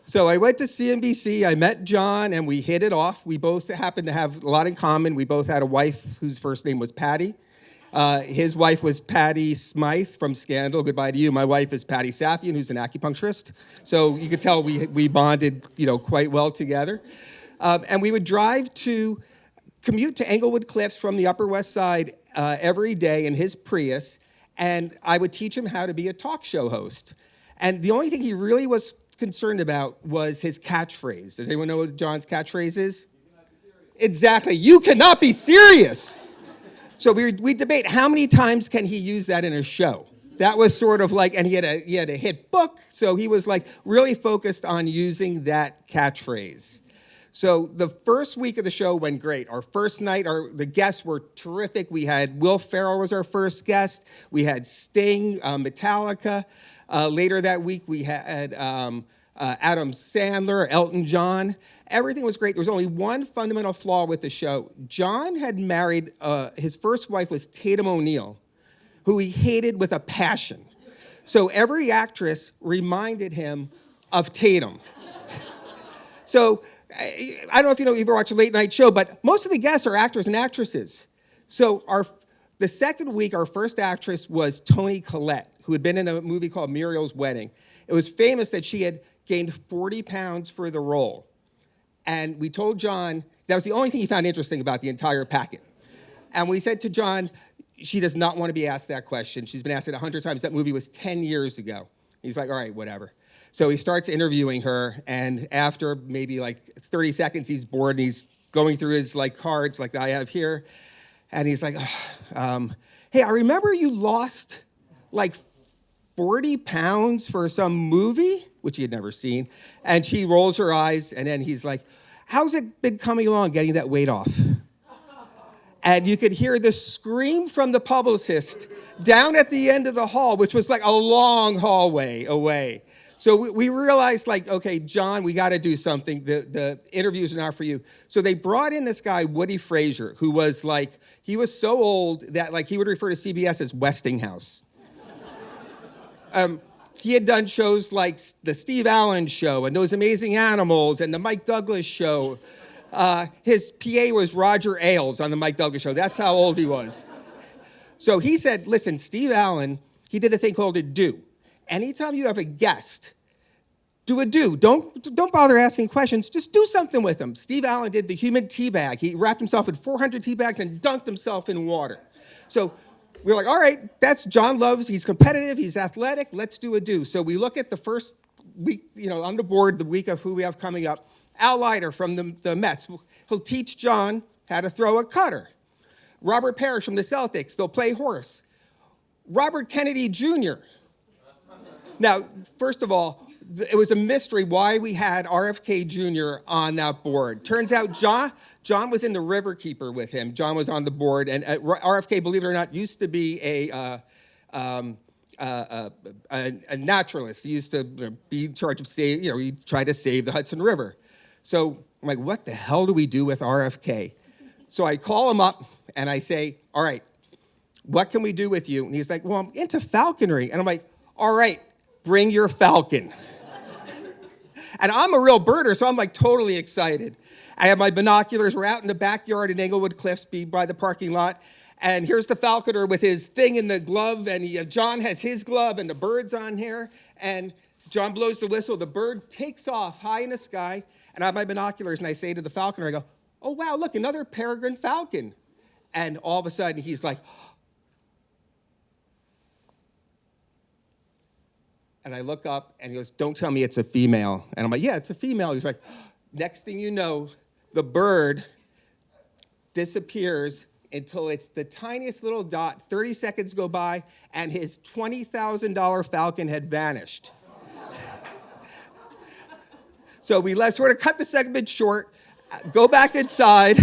So I went to CNBC, I met John, and we hit it off. We both happened to have a lot in common. We both had a wife whose first name was Patty. His wife was Patty Smythe from Scandal. Goodbye to you. My wife is Patty Safian, who's an acupuncturist. So you could tell we bonded, quite well together. And we would commute to Englewood Cliffs from the Upper West Side every day in his Prius, and I would teach him how to be a talk show host. And the only thing he really was concerned about was his catchphrase. Does anyone know what John's catchphrase is? You cannot be serious. Exactly. You cannot be serious. So we debate how many times can he use that in a show. That was sort of like, and he had a hit book, so he was like really focused on using that catchphrase. So the first week of the show went great. Our first night, the guests were terrific. We had Will Ferrell was our first guest. We had Sting, Metallica. Later that week, we had Adam Sandler, Elton John. Everything was great. There was only one fundamental flaw with the show. John had married, his first wife was Tatum O'Neal, who he hated with a passion. So every actress reminded him of Tatum. So I don't know if you've ever watched a late night show, but most of the guests are actors and actresses. So the second week, our first actress was Toni Collette, who had been in a movie called Muriel's Wedding. It was famous that she had gained 40 pounds for the role. And we told John, that was the only thing he found interesting about the entire packet. And we said to John, she does not want to be asked that question. She's been asked it 100 times. That movie was 10 years ago. He's like, all right, whatever. So he starts interviewing her, and after maybe like 30 seconds, he's bored, and he's going through his cards like I have here. And he's like, hey, I remember you lost like 40 pounds for some movie, which he had never seen. And she rolls her eyes, and then he's like, how's it been coming along getting that weight off? And you could hear the scream from the publicist down at the end of the hall, which was like a long hallway away. So we realized, okay, John, we got to do something. The interviews are not for you. So they brought in this guy, Woody Frazier, who was he was so old that he would refer to CBS as Westinghouse. He had done shows like the Steve Allen Show and Those Amazing Animals and the Mike Douglas Show. His PA was Roger Ailes on the Mike Douglas Show. That's how old he was. So he said, listen, Steve Allen, he did a thing called a do. Anytime you have a guest, do a do. Don't bother asking questions. Just do something with them. Steve Allen did the human tea bag. He wrapped himself in 400 tea bags and dunked himself in water. So we were like, all right, that's John Loves. He's competitive. He's athletic. Let's do a do. So we look at the first week, on the board, the week of who we have coming up. Al Leiter from the Mets. He'll teach John how to throw a cutter. Robert Parrish from the Celtics. They'll play horse. Robert Kennedy Jr. Now, first of all, it was a mystery why we had RFK Jr. on that board. Turns out John was in the Riverkeeper with him. John was on the board, and RFK, believe it or not, used to be a naturalist. He used to be in charge of he tried to save the Hudson River. So I'm like, what the hell do we do with RFK? So I call him up and I say, all right, what can we do with you? And he's like, well, I'm into falconry. And I'm like, all right, bring your falcon. And I'm a real birder, so I'm like totally excited. I have my binoculars. We're out in the backyard in Englewood Cliffs by the parking lot. And here's the falconer with his thing in the glove. And John has his glove and the bird's on here. And John blows the whistle. The bird takes off high in the sky. And I have my binoculars and I say to the falconer, I go, oh, wow, look, another peregrine falcon. And all of a sudden he's like, and I look up and he goes, don't tell me it's a female. And I'm like, yeah, it's a female. He's like, next thing you know, the bird disappears until it's the tiniest little dot. 30 seconds go by and his $20,000 falcon had vanished. So we left, sort of cut the segment short, go back inside.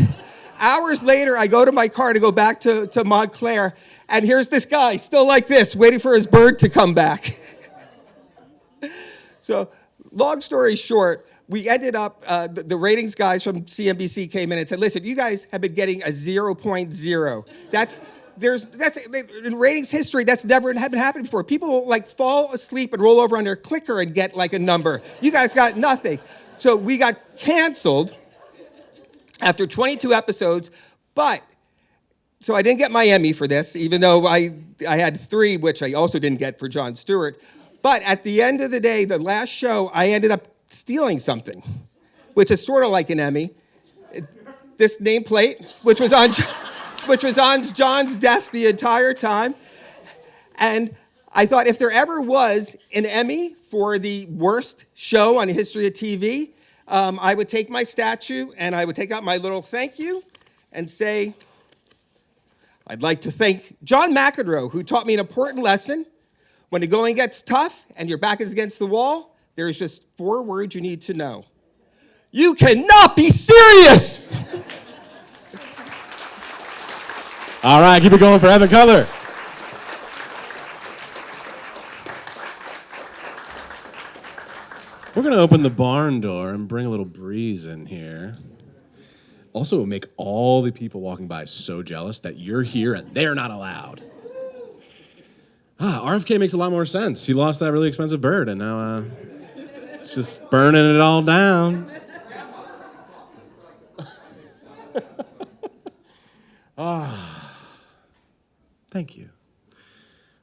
Hours later, I go to my car to go back to Montclair, and here's this guy, still like this, waiting for his bird to come back. So, long story short, we ended up, the ratings guys from CNBC came in and said, listen, you guys have been getting a 0.0. That's in ratings history, that's never happened before. People will like fall asleep and roll over on their clicker and get like a number. You guys got nothing. So we got canceled after 22 episodes, so I didn't get my Emmy for this, even though I had 3, which I also didn't get for Jon Stewart. But at the end of the day, the last show, I ended up stealing something, which is sort of like an Emmy. This nameplate, which was on John's desk the entire time. And I thought if there ever was an Emmy for the worst show on the history of TV, I would take my statue and I would take out my little thank you and say, I'd like to thank John McEnroe, who taught me an important lesson. When the going gets tough and your back is against the wall, there's just 4 words you need to know. You cannot be serious! All right, keep it going for Evan Cutler. We're going to open the barn door and bring a little breeze in here. Also, it'll make all the people walking by so jealous that you're here and they're not allowed. RFK makes a lot more sense. He lost that really expensive bird, and now it's just burning it all down. Thank you.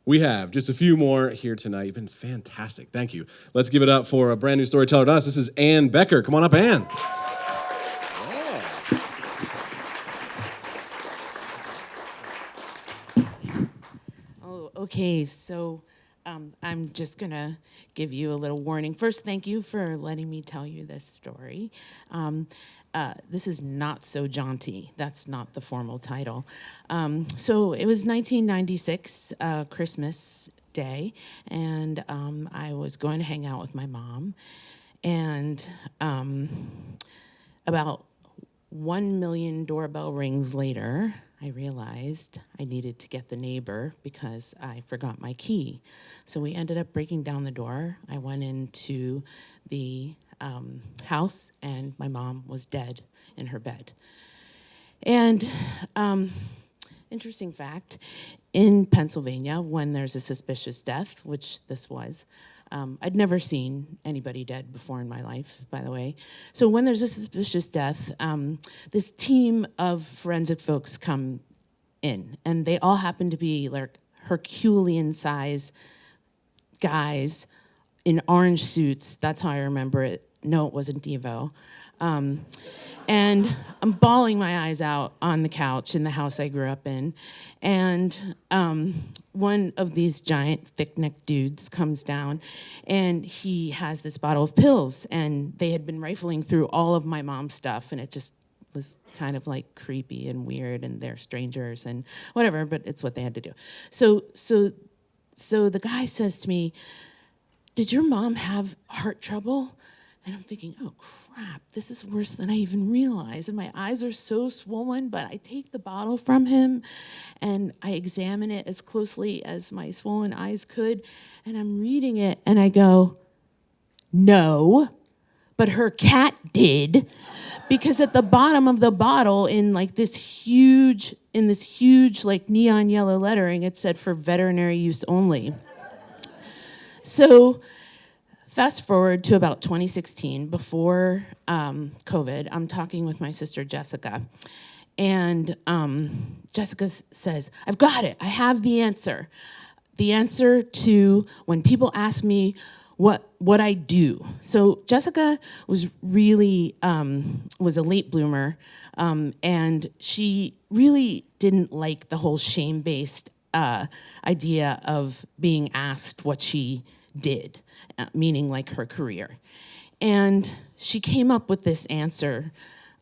We have just a few more here tonight. You've been fantastic. Thank you. Let's give it up for a brand new storyteller to us. This is Ann Becker. Come on up, Ann. Okay, so I'm just gonna give you a little warning. First, thank you for letting me tell you this story. This is not so jaunty. That's not the formal title. So it was 1996, Christmas Day, and I was going to hang out with my mom, and about 1 million doorbell rings later, I realized I needed to get the neighbor because I forgot my key. So we ended up breaking down the door. I went into the house, and my mom was dead in her bed. And interesting fact, in Pennsylvania, when there's a suspicious death, which this was, I'd never seen anybody dead before in my life, by the way. So when there's a suspicious death, this team of forensic folks come in, and they all happen to be like Herculean size guys in orange suits. That's how I remember it. No, it wasn't Devo. And I'm bawling my eyes out on the couch in the house I grew up in. And one of these giant, thick-necked dudes comes down, and he has this bottle of pills. And they had been rifling through all of my mom's stuff, and it just was kind of like creepy and weird, and they're strangers and whatever, but it's what they had to do. So the guy says to me, "Did your mom have heart trouble?" And I'm thinking, oh crap, this is worse than I even realized. And my eyes are so swollen, but I take the bottle from him and I examine it as closely as my swollen eyes could. And I'm reading it and I go, no, but her cat did. Because at the bottom of the bottle in this huge like neon yellow lettering, it said for veterinary use only. So fast forward to about 2016, before COVID, I'm talking with my sister Jessica, and Jessica says, "I've got it. I have the answer. The answer to when people ask me what I do." So Jessica was really was a late bloomer, and she really didn't like the whole shame-based idea of being asked what she did, meaning like her career. And she came up with this answer,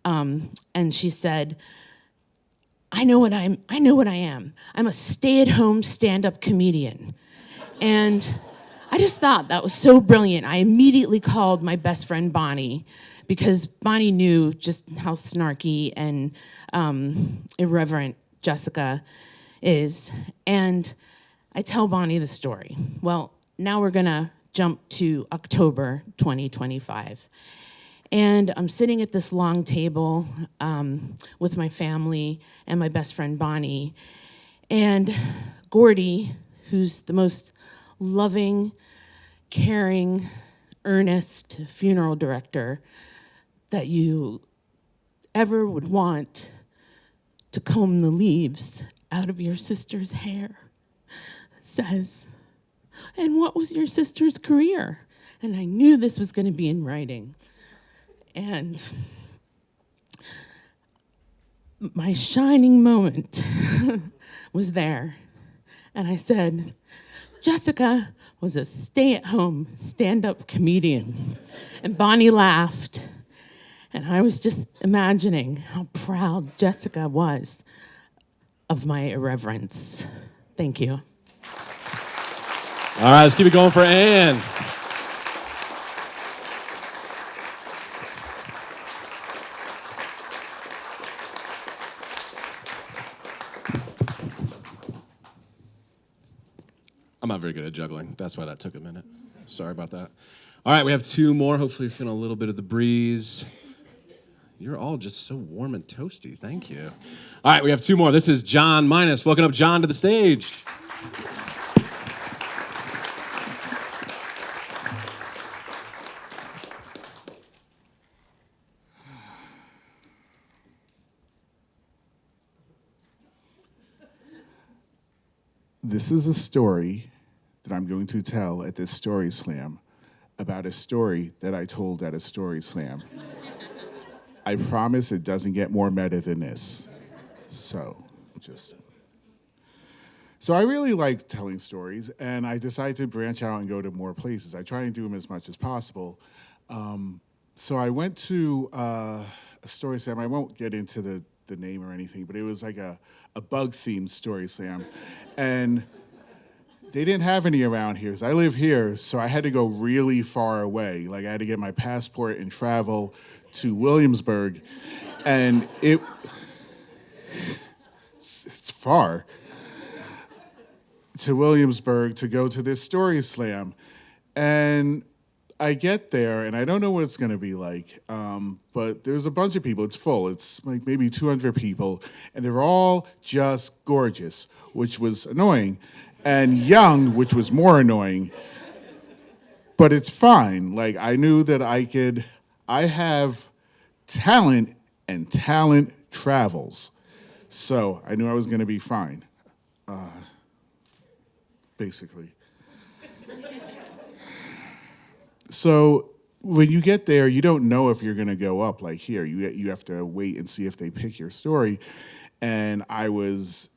and she said, I know what I am. I'm a stay-at-home stand-up comedian. And I just thought that was so brilliant. I immediately called my best friend Bonnie, because Bonnie knew just how snarky and irreverent Jessica is. And I tell Bonnie the story. Well, now we're gonna jump to October 2025. And I'm sitting at this long table with my family and my best friend Bonnie. And Gordy, who's the most loving, caring, earnest funeral director that you ever would want to comb the leaves out of your sister's hair, says, "And what was your sister's career?" And I knew this was going to be in writing. And my shining moment was there. And I said, "Jessica was a stay-at-home stand-up comedian." And Bonnie laughed. And I was just imagining how proud Jessica was of my irreverence. Thank you. All right, let's keep it going for Anne. I'm not very good at juggling. That's why that took a minute. Sorry about that. All right, we have two more. Hopefully you're feeling a little bit of the breeze. You're all just so warm and toasty. Thank you. All right, we have two more. This is John Minus. Welcome up John to the stage. This is a story that I'm going to tell at this StorySLAM about a story that I told at a StorySLAM. I promise it doesn't get more meta than this. So I really like telling stories, and I decided to branch out and go to more places. I try and do them as much as possible. So I went to a StorySLAM. I won't get into the name or anything, but it was like a bug-themed StorySLAM. And they didn't have any around here. So I live here, so I had to go really far away. Like I had to get my passport and travel to Williamsburg, and it's far to Williamsburg to go to this StorySLAM. And I get there, and I don't know what it's gonna be like, but there's a bunch of people. It's full. It's like maybe 200 people, and they're all just gorgeous, which was annoying, and young, which was more annoying. but it's fine. Like, I knew that I have talent, and talent travels. So I knew I was going to be fine, basically. So when you get there, you don't know if you're going to go up like here. You have to wait and see if they pick your story. And I was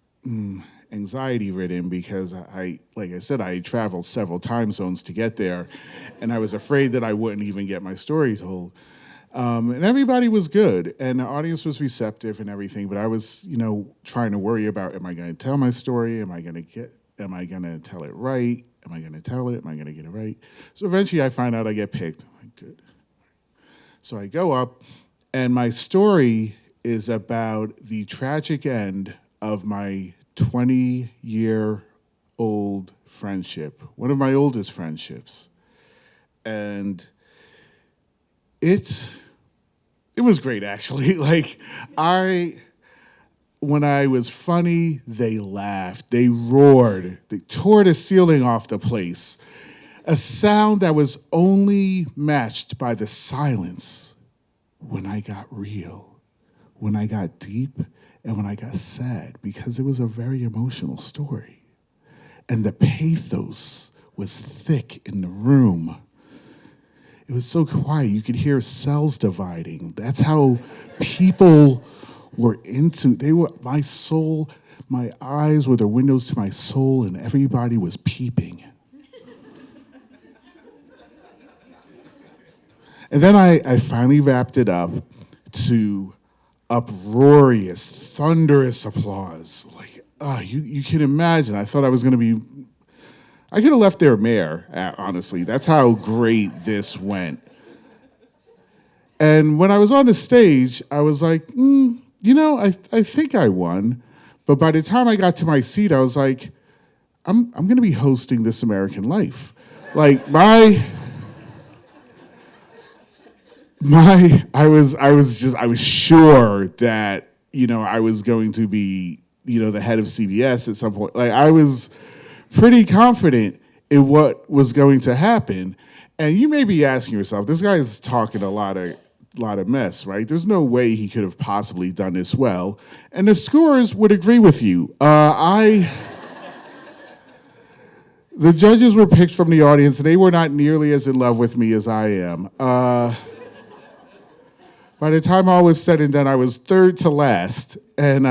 anxiety ridden because like I said, I traveled several time zones to get there, and I was afraid that I wouldn't even get my story told. And everybody was good, and the audience was receptive and everything, but I was, trying to worry about, am I going to tell my story? Am I going to tell it right? Am I going to tell it? Am I going to get it right? So eventually I find out I get picked. I'm like, good. So I go up, and my story is about the tragic end of my 20-year-old friendship, one of my oldest friendships. And it was great, actually. Like, when I was funny, they laughed, they roared, they tore the ceiling off the place. A sound that was only matched by the silence when I got real, when I got deep, and when I got sad, because it was a very emotional story. And the pathos was thick in the room. It was so quiet, you could hear cells dividing. That's how people were my soul, my eyes were the windows to my soul, and everybody was peeping. And then I finally wrapped it up to uproarious, thunderous applause. Like, you can imagine, I thought I was gonna be, I could have left their mayor, honestly. That's how great this went. And when I was on the stage, I was like, I think I won. But by the time I got to my seat, I was like, I'm going to be hosting This American Life. Like, I was sure that, I was going to be, the head of CBS at some point. Like, I was pretty confident in what was going to happen. And you may be asking yourself, this guy is talking a lot of mess, right? There's no way he could have possibly done this well. And the scorers would agree with you. The judges were picked from the audience, and they were not nearly as in love with me as I am. By the time all was said and done, I was third to last. And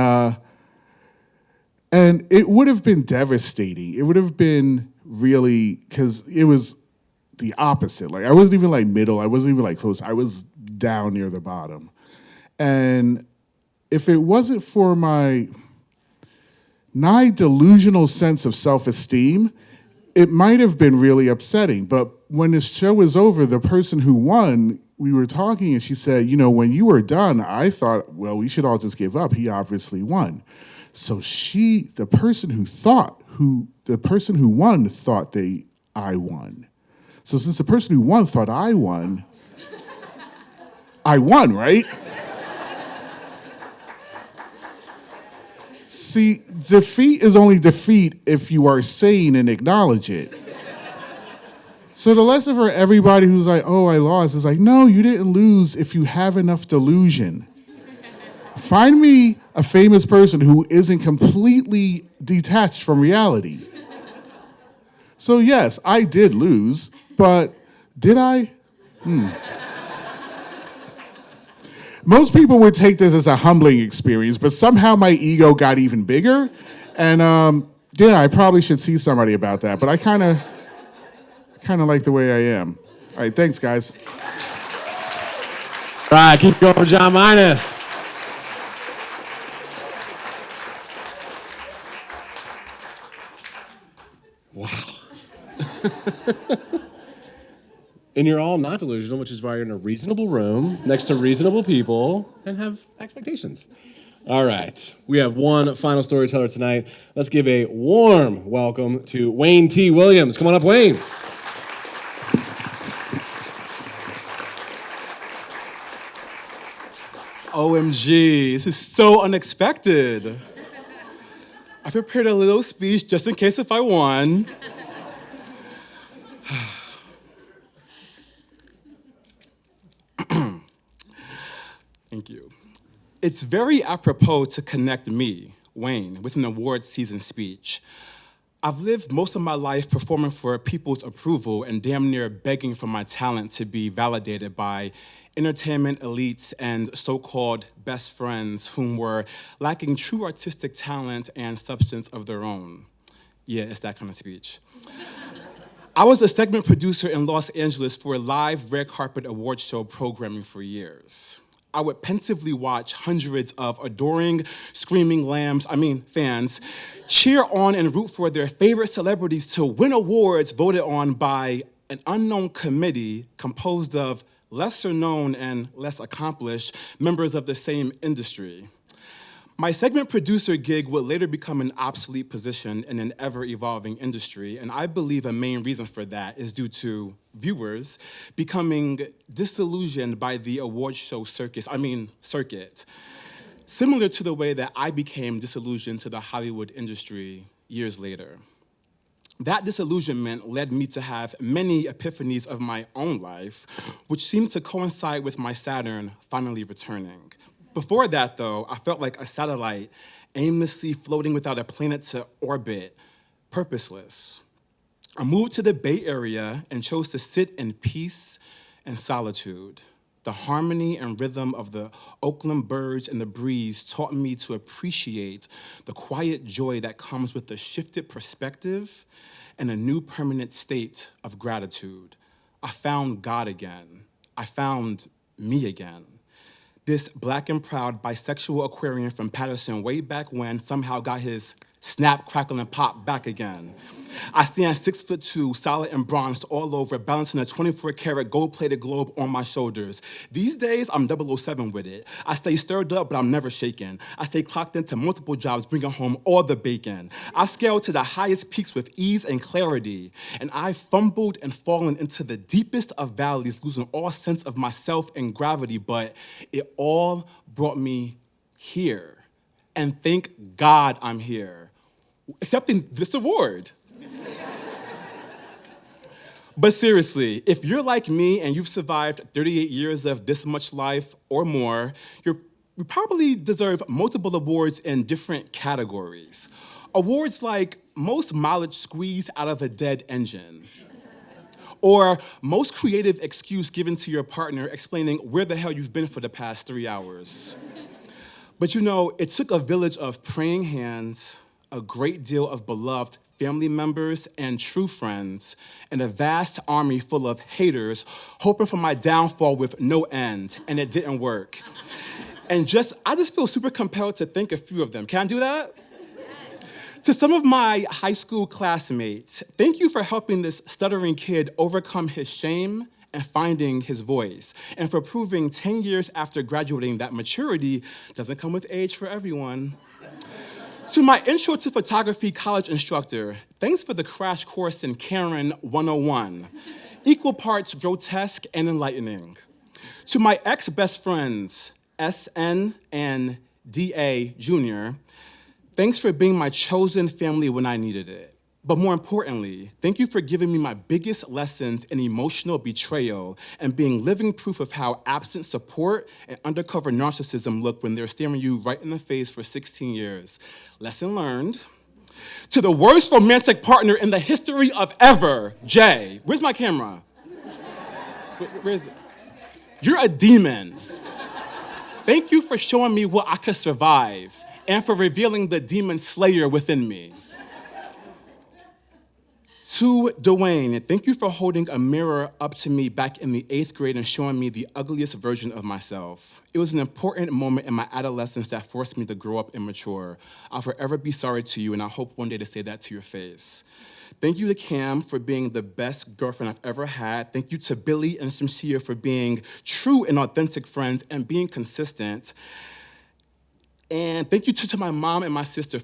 it would have been devastating. It would have been really, because it was the opposite. Like, I wasn't even like middle. I wasn't even like close. I was down near the bottom. And if it wasn't for my nigh delusional sense of self-esteem, it might have been really upsetting. But when the show was over, the person who won, we were talking, and she said, when you were done, I thought, well, we should all just give up. He obviously won. So the person who won thought I won. So since the person who won thought I won, right? See, defeat is only defeat if you are sane and acknowledge it. So the lesson for everybody who's like, oh, I lost, is like, no, you didn't lose if you have enough delusion. Find me a famous person who isn't completely detached from reality. So yes, I did lose, but did I? Most people would take this as a humbling experience, but somehow my ego got even bigger. And I probably should see somebody about that, but I kind of like the way I am. All right, thanks, guys. All right, keep going, John Minus. Wow. And you're all not delusional, which is why you're in a reasonable room next to reasonable people and have expectations. All right, we have one final storyteller tonight. Let's give a warm welcome to Wayne T. Williams. Come on up, Wayne. OMG, this is so unexpected. I prepared a little speech just in case if I won. It's very apropos to connect me, Wayne, with an awards season speech. I've lived most of my life performing for people's approval and damn near begging for my talent to be validated by entertainment elites and so-called best friends whom were lacking true artistic talent and substance of their own. Yeah, it's that kind of speech. I was a segment producer in Los Angeles for live red carpet award show programming for years. I would pensively watch hundreds of adoring, screaming fans, cheer on and root for their favorite celebrities to win awards voted on by an unknown committee composed of lesser known and less accomplished members of the same industry. My segment producer gig would later become an obsolete position in an ever-evolving industry, and I believe a main reason for that is due to viewers becoming disillusioned by the award show circuit, similar to the way that I became disillusioned to the Hollywood industry years later. That disillusionment led me to have many epiphanies of my own life, which seemed to coincide with my Saturn finally returning. Before that, though, I felt like a satellite aimlessly floating without a planet to orbit, purposeless. I moved to the Bay Area and chose to sit in peace and solitude. The harmony and rhythm of the Oakland birds and the breeze taught me to appreciate the quiet joy that comes with a shifted perspective and a new permanent state of gratitude. I found God again. I found me again. This black and proud bisexual Aquarian from Patterson way back when somehow got his snap, crackle, and pop back again. I stand 6'2", solid and bronzed all over, balancing a 24-karat gold-plated globe on my shoulders. These days, I'm 007 with it. I stay stirred up, but I'm never shaken. I stay clocked into multiple jobs, bringing home all the bacon. I scale to the highest peaks with ease and clarity, and I fumbled and fallen into the deepest of valleys, losing all sense of myself and gravity, but it all brought me here. And thank God I'm here, accepting this award. But seriously, if you're like me and you've survived 38 years of this much life or more, you probably deserve multiple awards in different categories. Awards like most mileage squeezed out of a dead engine, or most creative excuse given to your partner explaining where the hell you've been for the past 3 hours. But you know, it took a village of praying hands, a great deal of beloved family members and true friends, and a vast army full of haters hoping for my downfall with no end, and it didn't work. And I just feel super compelled to thank a few of them. Can I do that? To some of my high school classmates, thank you for helping this stuttering kid overcome his shame and finding his voice, and for proving 10 years after graduating that maturity doesn't come with age for everyone. To my intro to photography college instructor, thanks for the crash course in Karen 101, equal parts grotesque and enlightening. To my ex-best friends, SN and DA Jr., thanks for being my chosen family when I needed it. But more importantly, thank you for giving me my biggest lessons in emotional betrayal and being living proof of how absent support and undercover narcissism look when they're staring you right in the face for 16 years. Lesson learned. To the worst romantic partner in the history of ever, Jay. Where's my camera? Where is it? You're a demon. Thank you for showing me what I could survive and for revealing the demon slayer within me. To Dwayne, thank you for holding a mirror up to me back in the 8th grade and showing me the ugliest version of myself. It was an important moment in my adolescence that forced me to grow up and mature. I'll forever be sorry to you, and I hope one day to say that to your face. Thank you to Cam for being the best girlfriend I've ever had. Thank you to Billy and Shamsia for being true and authentic friends and being consistent. And thank you to my mom and my sister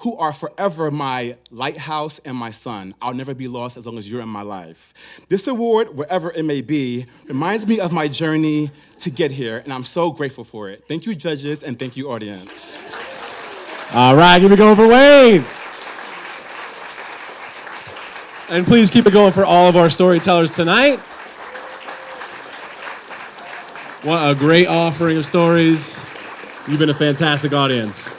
who are forever my lighthouse and my sun. I'll never be lost as long as you're in my life. This award, wherever it may be, reminds me of my journey to get here, and I'm so grateful for it. Thank you, judges, and thank you, audience. All right, here we go for Wayne. And please keep it going for all of our storytellers tonight. What a great offering of stories. You've been a fantastic audience.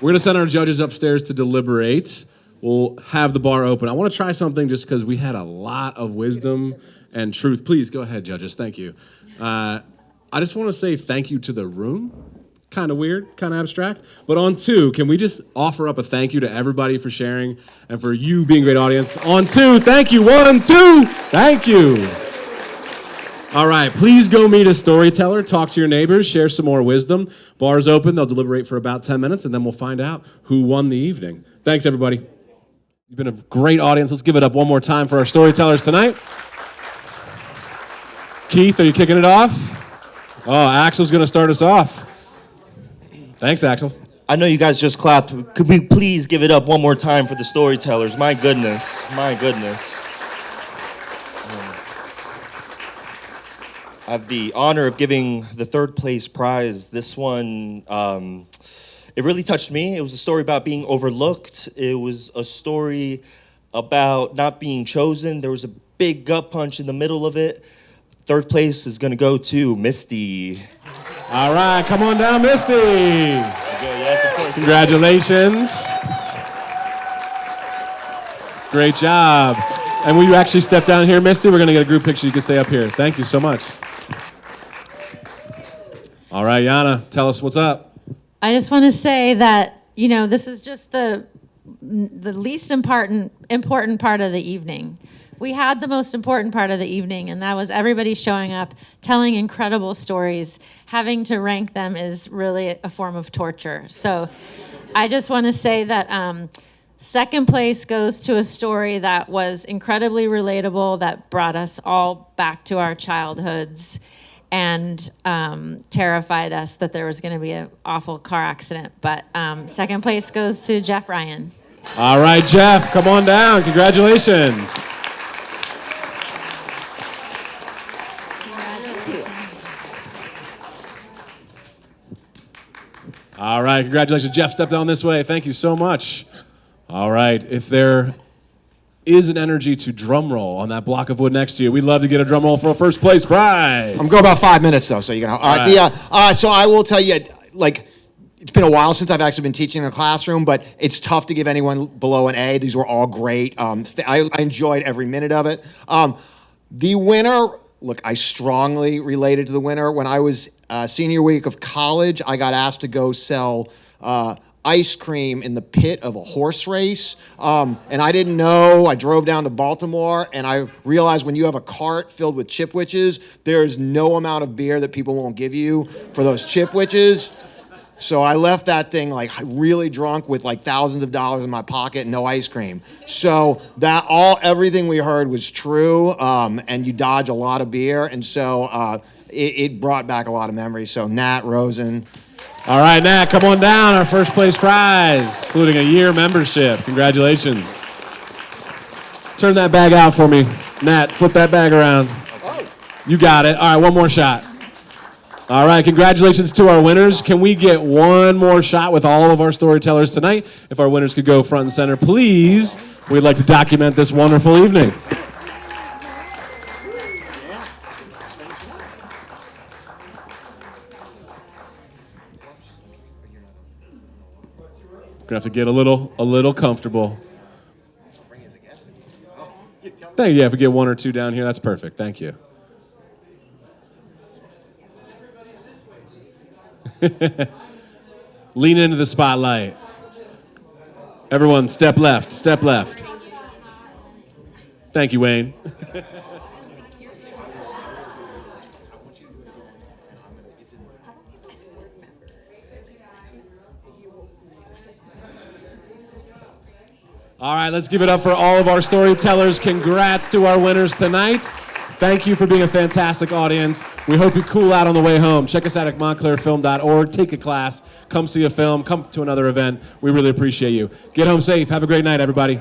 We're going to send our judges upstairs to deliberate. We'll have the bar open. I want to try something just because we had a lot of wisdom and truth. Please go ahead, judges. Thank you. I just want to say thank you to the room. Kind of weird, kind of abstract. But on two, can we just offer up a thank you to everybody for sharing and for you being a great audience? On two, thank you. 1, 2, thank you. All right, please go meet a storyteller, talk to your neighbors, share some more wisdom. Bar's open. They'll deliberate for about 10 minutes, and then we'll find out who won the evening. Thanks, everybody. You've been a great audience. Let's give it up one more time for our storytellers tonight. Keith, are you kicking it off? Oh, Axel's going to start us off. Thanks, Axel. I know you guys just clapped. Could we please give it up one more time for the storytellers? My goodness. My goodness. I have the honor of giving the third place prize. This one, it really touched me. It was a story about being overlooked. It was a story about not being chosen. There was a big gut punch in the middle of it. Third place is going to go to Misty. All right, come on down, Misty. Yes, of course. Congratulations. Great job. And will you actually step down here, Misty? We're going to get a group picture. You can stay up here. Thank you so much. All right, Yana, tell us what's up. I just want to say that, you know, this is just the least important part of the evening. We had the most important part of the evening, and that was everybody showing up, telling incredible stories. Having to rank them is really a form of torture. So I just want to say that second place goes to a story that was incredibly relatable, that brought us all back to our childhoods, and terrified us that there was going to be an awful car accident. But second place goes to Jeff Ryan. All right, Jeff, come on down. Congratulations. All right, congratulations. Jeff, step down this way. Thank you so much. All right, if there is an energy to drum roll on that block of wood next to you, we'd love to get a drum roll for a first place prize. I'm going about 5 minutes, though, so you're going to... So I will tell you, like, it's been a while since I've actually been teaching in a classroom, but it's tough to give anyone below an A. These were all great. I enjoyed every minute of it. The winner... Look, I strongly related to the winner. When I was senior week of college, I got asked to go sell ice cream in the pit of a horse race. And I didn't know. I drove down to Baltimore, and I realized when you have a cart filled with chipwiches, there's no amount of beer that people won't give you for those chipwiches. So I left that thing like really drunk with like thousands of dollars in my pocket and no ice cream. So everything we heard was true, and you dodge a lot of beer, and so it brought back a lot of memories. So Nat Rosen. All right, Nat, come on down. Our first place prize, including a year membership. Congratulations. Turn that bag out for me. Nat, flip that bag around. You got it. All right, one more shot. All right, congratulations to our winners. Can we get one more shot with all of our storytellers tonight? If our winners could go front and center, please. We'd like to document this wonderful evening. Gonna have to get a little comfortable. Thank you. Yeah, if we get one or two down here, that's perfect. Thank you. Lean into the spotlight. Everyone, step left, step left. Thank you, Wayne. All right, let's give it up for all of our storytellers. Congrats to our winners tonight. Thank you for being a fantastic audience. We hope you cool out on the way home. Check us out at montclairfilm.org. Take a class. Come see a film. Come to another event. We really appreciate you. Get home safe. Have a great night, everybody.